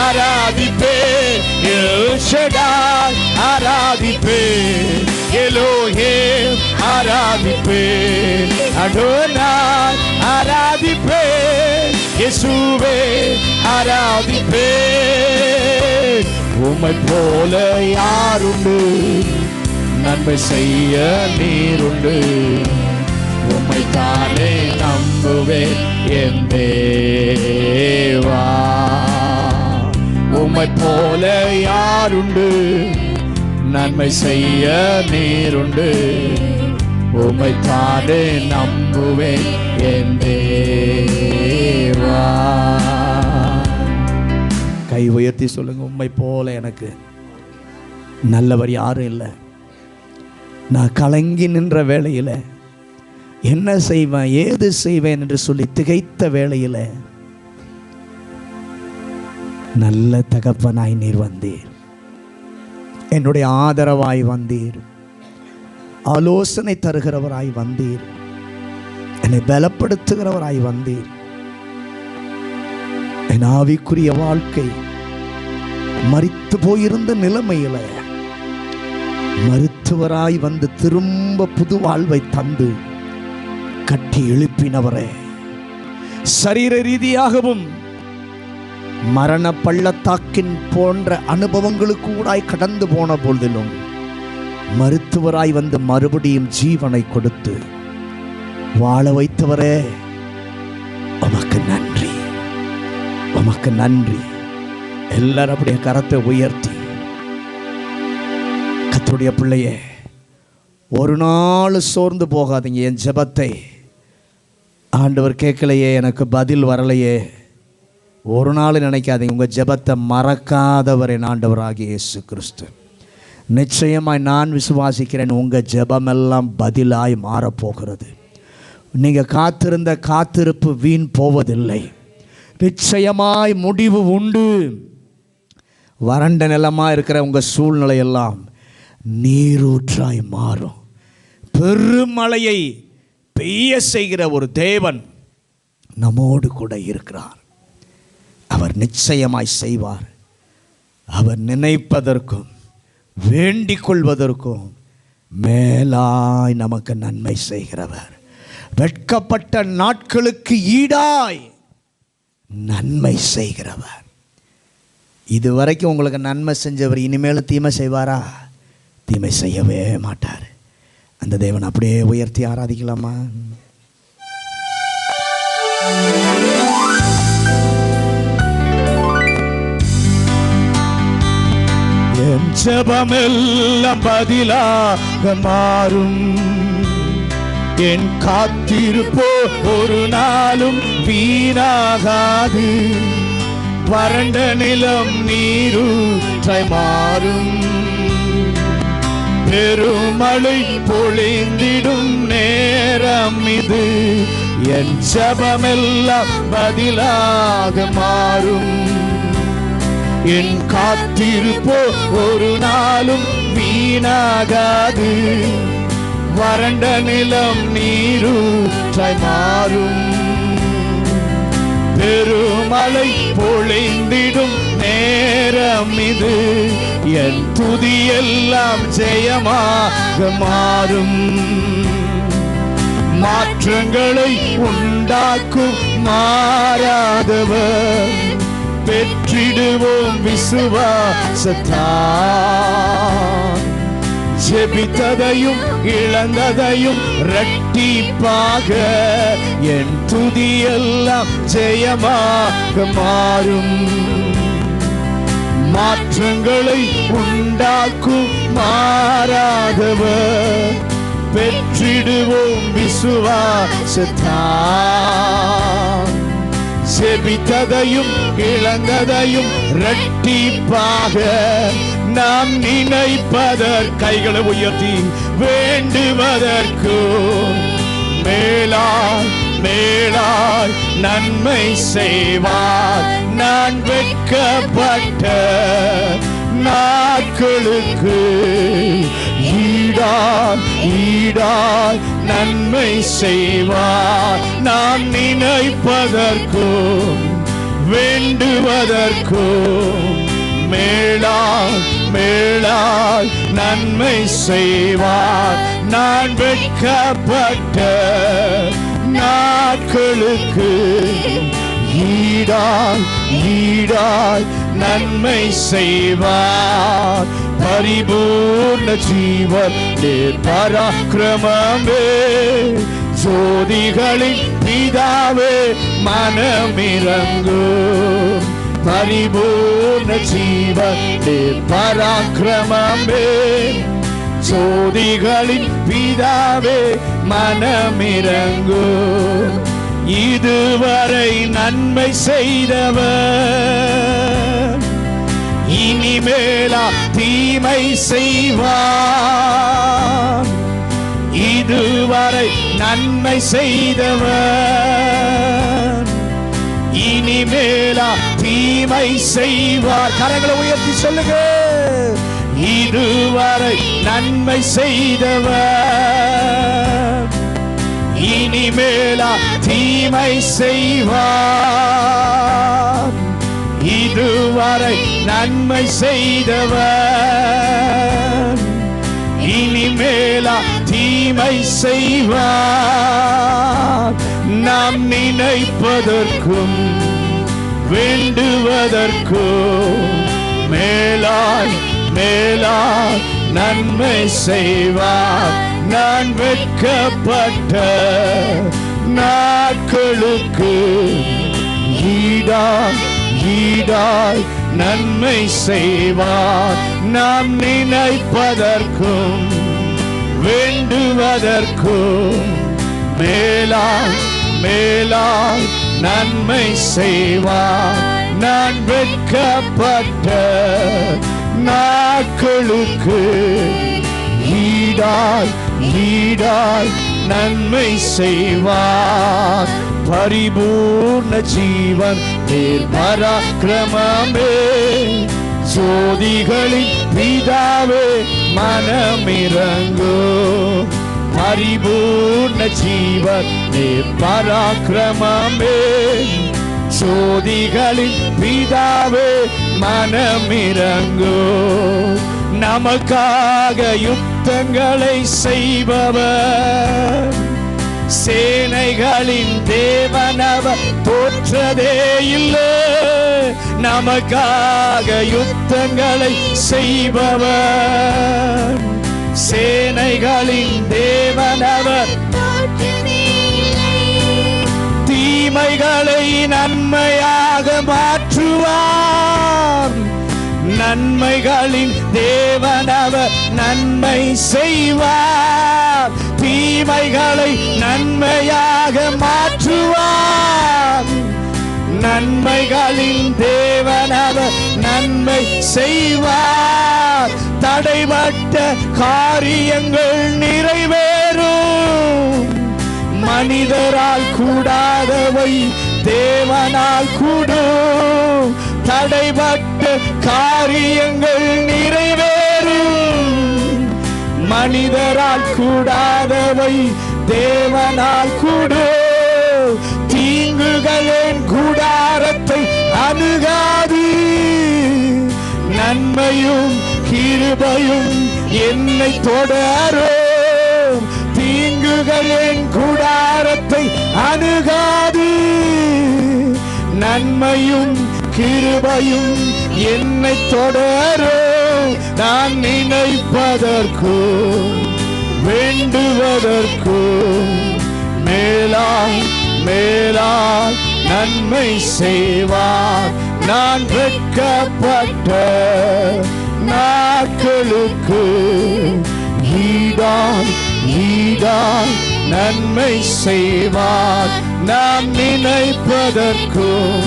[SPEAKER 2] ஆராதிப்பேன். எல் ஷடாய் ஆராதிப்பேன், எலோஹிம் ஆராதிப்பேன், அடோனாய் ஆராதிப்பேன், யெசுவே ஆராதிப்பேன். உம்மை போல யாருண்டு, நன்மை செய்ய நீருண்டு, உம்மை தானே நம்புவேன் என் தேவா. உம்மை போல யாருண்டு, நன்மை செய்ய நீருண்டு. உம்மை தானே நம்புவேன் என் தேவா.
[SPEAKER 1] கை உயர்த்தி சொல்லுங்க, உம்மை போல எனக்கு நல்லவர் யாரும் இல்லை. நான் கலங்கி நின்ற வேளையில் என்ன செய்வேன் ஏது செய்வேன் என்று சொல்லி திகைத்த வேளையில் நல்ல தகப்பனாய் நீர் வந்தீர், என்னுடைய ஆதரவாய் வந்தீர், ஆலோசனை தருகிறவராய் வந்தீர், என்னை பலப்படுத்துகிறவராய் வந்தீர். என் ஆவிக்குரிய வாழ்க்கை மரித்து போயிருந்த நிலைமையில மருத்துவராய் வந்து திரும்ப புது வாழ்வை தந்து கட்டி எழுப்பினவரே, சரீர ரீதியாகவும் மரண பள்ளத்தாக்கின் போன்ற அனுபவங்களுக்கு கூடாய் கடந்து போன பொழுதிலும் மருத்துவராய் வந்து மறுபடியும் ஜீவனை கொடுத்து வாழ வைத்தவரே, உமக்கு நன்றி, உமக்கு நன்றி. எல்லாரும் அப்படியே கரத்தை உயர்த்தி, கர்த்தருடைய பிள்ளையே, ஒரு நாள் சோர்ந்து போகாதீங்க. என் ஜெபத்தை ஆண்டவர் கேட்கலையே, எனக்கு பதில் வரலையே, ஒரு நாள் நினைக்காதீங்க. உங்கள் ஜெபத்தை மறக்காதவர் என் ஆண்டவராகிய இயேசு கிறிஸ்து. நிச்சயமாய் நான் விசுவாசிக்கிறேன், உங்கள் ஜெபமெல்லாம் பதிலாய் மாறப்போகிறது. நீங்கள் காத்திருந்த காத்திருப்பு வீண் போவதில்லை. நிச்சயமாய் முடிவு உண்டு. வறண்ட நிலமாக இருக்கிற உங்கள் சூழ்நிலையெல்லாம் நீரூற்றாய் மாறும். பெருமழையை பெய்ய செய்கிற ஒரு தேவன் நம்மோடு கூட இருக்கிறார். அவர் நிச்சயமாய் செய்வார். அவர் நினைப்பதற்கும் வேண்டிக் கொள்வதற்கும் மேலாய் நமக்கு நன்மை செய்கிறவர். வெட்கப்பட்ட நாட்களுக்கு ஈடாய் நன்மை செய்கிறவர். இதுவரைக்கும் உங்களுக்கு நன்மை செஞ்சவர் இனிமேலும் தீமை செய்வாரா? தீமை செய்யவே மாட்டார். அந்த தேவன் அப்படியே உயர்த்தி ஆராதிக்கலாமா?
[SPEAKER 2] என் ஜெபமெல்லாம் பதிலாக மாறும். என் காத்திருப்போ ஒரு நாளும் வீணாகாது. வறண்ட நிலம் நீரூற்றாய் மாறும். பெருமழை பொழிந்திடும் நேரம் இது. என் ஜெபமெல்லாம் பதிலாக மாறும். என் காத்திருப்போ ஒரு நாளும் வீணாகாது. வறண்ட நிலம் நீரூற்றாய் மாறும். பெருமழை பொழிந்திடும் நேரம் இது. என் துதியெல்லாம் ஜெயமாக மாறும். மாற்றங்களை உண்டாக்கும் மாறாதவர். பெற்றிடுவோம் விசுவாசத்தால். ஜெபித்ததையும் இழந்ததையும் இரட்டிப்பாக என் துதியெல்லாம் ஜெயமாக மாறும். மாற்றங்களை உண்டாக்கும் மாறாதவர். பெற்றிடுவோம் விசுவாசத்தால். ஜெபித்ததையும் இழந்ததையும் இரட்டிப்பாக நாம் நினைப்பதற்கு கைகளை உயர்த்தி வேண்டுவதற்கு மேலாய் மேலாய் நன்மை செய்வார். நான் வெட்கப்பட்ட நாட்களுக்கு ஈடாய் ஈடாய் நன்மை செய்வார். நாம் நினைப்பதற்கும் வேண்டுவதற்கும் மேலாய் மேலாய் நன்மை செய்வார். நான் வெட்கப்பட்ட நாட்களுக்கு ஈடாய் ஈடாய் நன்மை செய்வார். பரிபூர்ண ஜீவன் பராக்கிரமே ஜோதிகளின் பிதாவே மனமிரங்கும். பரிபூர்ண ஜீவன் நீர் பராக்கிரமமே. ஜோதிகளின் பிதாவே மனமிரங்கும். இதுவரை நன்மை செய்தவர் இனிமேலா தீமை செய்வார். இதுவரை நன்மை செய்தவர் இனிமேலா தீமை செய்வார். கரங்களை உயர்த்தி சொல்லுங்க. இதுவரை நன்மை செய்தவர் இனிமேலா தீமை செய்வார். இதுவரை நன்மை செய்தவர் இனிமேலா தீமை செய்வார். நாம் நினைப்பதற்கும் வேண்டுவதற்கும் மேலாய் மேலாய் நன்மை செய்வார். நான் வெட்கப்பட்ட நாட்களுக்கு ஈடாய் ஈடாய் நன்மை செய்வார். நாம் நினைப்பதற்கும் வேண்டுவதற்கும் மேலாய் மேலாய் நன்மை செய்வார். நான் வெட்கப்பட்ட நாட்களுக்கு ஈடாய் ஈடாய் நன்மை செய்வார். பரிபூர்ண ஜீவன் நீர் பராக்கிரமமே. ஜோதிகளின் பிதாவே மனமிரங்கும். பரிபூர்ண ஜீவன் நீர் பராக்கிரமமே. ஜோதிகளின் பிதாவே மனமிரங்கும். நமக்காக யுத்தங்களை செய்பவர் சேனைகளின் தேவனவர் தோற்றதே இல்லை. நமக்காக யுத்தங்களை செய்பவர் சேனைகளின் தேவனவர் தீமைகளை நன்மையாக மாற்றுவார். நன்மைகளின் தேவனவர் நன்மை செய்வார். தீமைகளை நன்மையாக மாற்றுவார். நன்மைகளின் தேவனவர் நன்மை செய்வார். தடைபட்ட காரியங்கள் நிறைவேறும். மனிதரால் கூடாதவை தேவனால் கூடும். தடைபட்ட காரியங்கள் நிறைவேறும். மனிதரால் கூடாதவை தேவனால் கூடும். தீங்குகள் என் கூடாரத்தை அணுகாது. நன்மையும் கிருபையும் என்னை தொடரும். தீங்குகள் என் கூடாரத்தை அணுகாது. நன்மையும் கிருபையும் என்னை தொடரும். நான் நினைப்பதற்கும் வேண்டுவதற்கும் மேலாய் மேலாய் நன்மை செய்வார். நான் வெட்கப்பட்ட நாட்களுக்கு ஈடாய் ஈடாய் நன்மை செய்வார். நாம் நினைப்பதற்கும்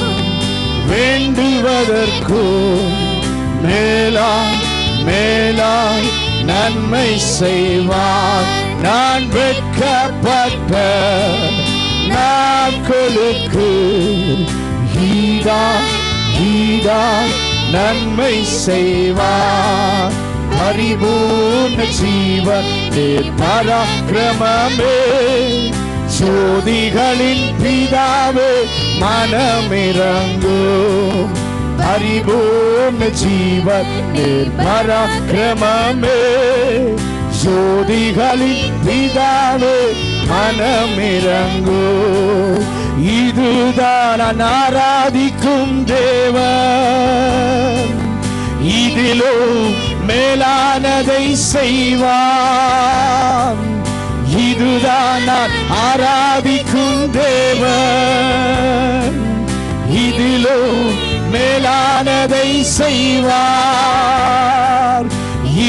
[SPEAKER 2] வேண்டுவதற்கும் மேலாய் மேலாய் நன்மை செய்வார். நான் வெட்கப்பட்ட நாட்களுக்கு ஈடாய் ஈடாய் நன்மை செய்வார். பரிபூர்ண ஜீவன் நீர் பராக்கிரமமே. ஜோதிகளின் பிதாவே மனமிரங்கும். பரிபூர்ண ஜீவன் நீர் பராக்கிரமமே. ஜோதிகளின் பிதாவே மனமிரங்கும். இதுதான் நான் ஆராதிக்கும் தேவன். இதிலும் மேலானதை செய்வான். இதுதான் நான் ஆராதிக்கும் தேவன். இதிலும் மேலான செய்வார்.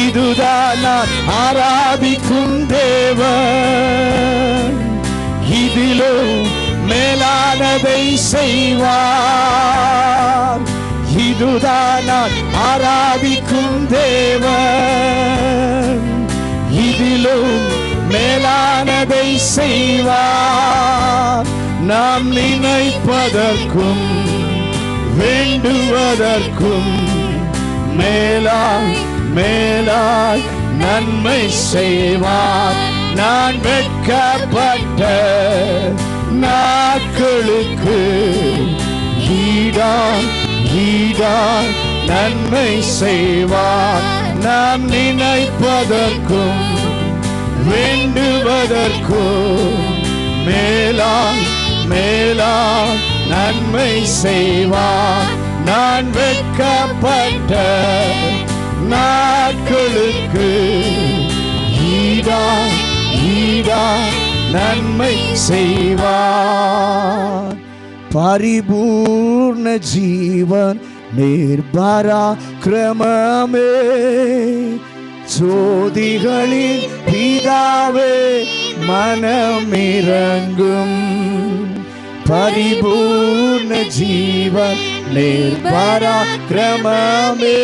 [SPEAKER 2] இதுதான் நான் ஆராதிக்கும் தேவன். இதிலும் மேலானதை செய்வார். இதுதான் நான் ஆராதிக்கும் தேவன். இதிலும் மேலானதை செய்வார். நாம் நினைப்பதற்கும் வேண்டுவதற்கும் மேலாய் மேலாய் நன்மை செய்வார். நான் வெட்கப்பட்ட நாட்களுக்கு ஈடாய் ஈடாய் நன்மை செய்வார். நாம் நினைப்பதற்கும் வேண்டுவதற்கும் மேலாய் மேலாய் நன்மை செய்வார். நான் வெட்கப்பட்ட நாட்களுக்கு ஈடாய் ஈடாய் நன்மை செய்வார்.
[SPEAKER 1] பரிபூர்ண ஜீவன் நிர்பராக்கிரமமே, ஜோதிகளின் பிதாவே மனமிரங்கும். பரிபூர்ண ஜீவன் நிர்பராக்கிரமமே,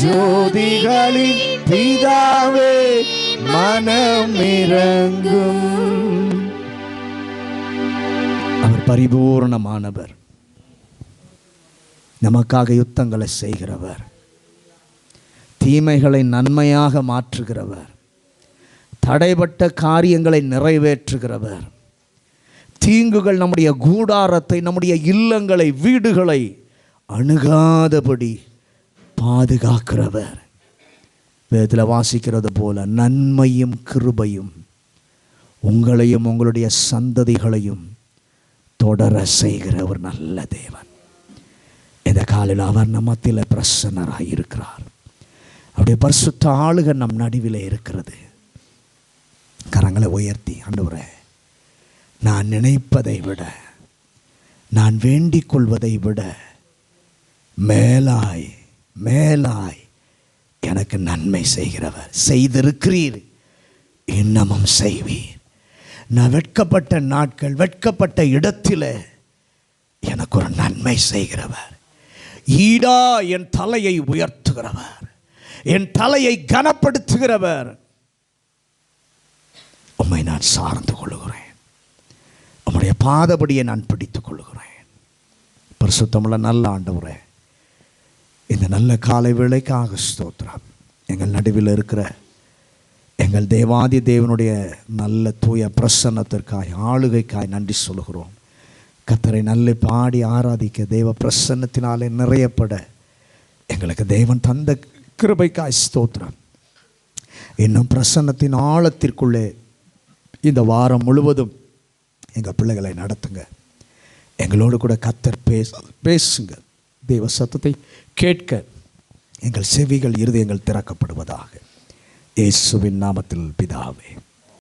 [SPEAKER 1] ஜோதிகளின் பிதாவே மனமிரங்கும். அவர் பரிபூர்ணமானவர், நமக்காக யுத்தங்களை செய்கிறவர், தீமைகளை நன்மையாக மாற்றுகிறவர், தடைப்பட்ட காரியங்களை நிறைவேற்றுகிறவர், தீங்குகள் நம்முடைய கூடாரத்தை, நம்முடைய இல்லங்களை, வீடுகளை அணுகாதபடி பாதுகாக்கிறவர். வேதத்தில் வாசிக்கிறது போல நன்மையும் கிருபையும் உங்களையும் உங்களுடைய சந்ததிகளையும் தொடர செய்கிற ஒரு நல்ல தேவன். இந்த காலையில் அவர் நம்மத்தில் பிரசன்னராக இருக்கிறார். அவருடைய பரிசுத்த ஆளுகை நம் நடுவில் இருக்கிறது. கரங்களை உயர்த்தி, ஆண்டவரே, நான் நினைப்பதை விட, நான் வேண்டிக் கொள்வதை விட மேலாய் மேலாய் எனக்கு நன்மை செய்கிறவர் செய்திருக்கிறீர், இன்னமும் செய்வீர். நான் வெட்கப்பட்ட நாட்கள், வெட்கப்பட்ட இடத்தில் எனக்கு ஒரு நன்மை செய்கிறவர், ஈடா என் தலையை உயர்த்துகிறவர், என் தலையை கனப்படுத்துகிறவர். உம்மை நான் சார்ந்து கொள்ளுகிறேன், உம்முடைய பாதபடியை நான் பிடித்துக் கொள்ளுகிறேன். பரிசுத்தமுள்ள நல்ல ஆண்டவரே, இந்த நல்ல காலை வேளைக்காக ஸ்தோத்திரம். எங்கள் நடுவில் இருக்கிற எங்கள் தேவாதி தேவனுடைய நல்ல தூய பிரசன்னத்திற்காய், ஆளுகைக்காய் நன்றி சொல்கிறோம். கர்த்தரை நல்ல பாடி ஆராதிக்க, தேவ பிரசன்னத்தினாலே நிறையப்பட எங்களுக்கு தேவன் தந்த கிருபைக்காய் ஸ்தோத்திரம். இன்னும் பிரசன்னத்தின் ஆழத்திற்குள்ளே இந்த வாரம் முழுவதும் எங்கள் பிள்ளைகளை நடத்துங்க. எங்களோடு கூட கர்த்தர் பேசுங்க. தேவ சத்தத்தை கேட்க எங்கள் செவிகள், இருதயங்கள் திறக்கப்படுவதாக. இயேசுவின் நாமத்தில் பிதாவே.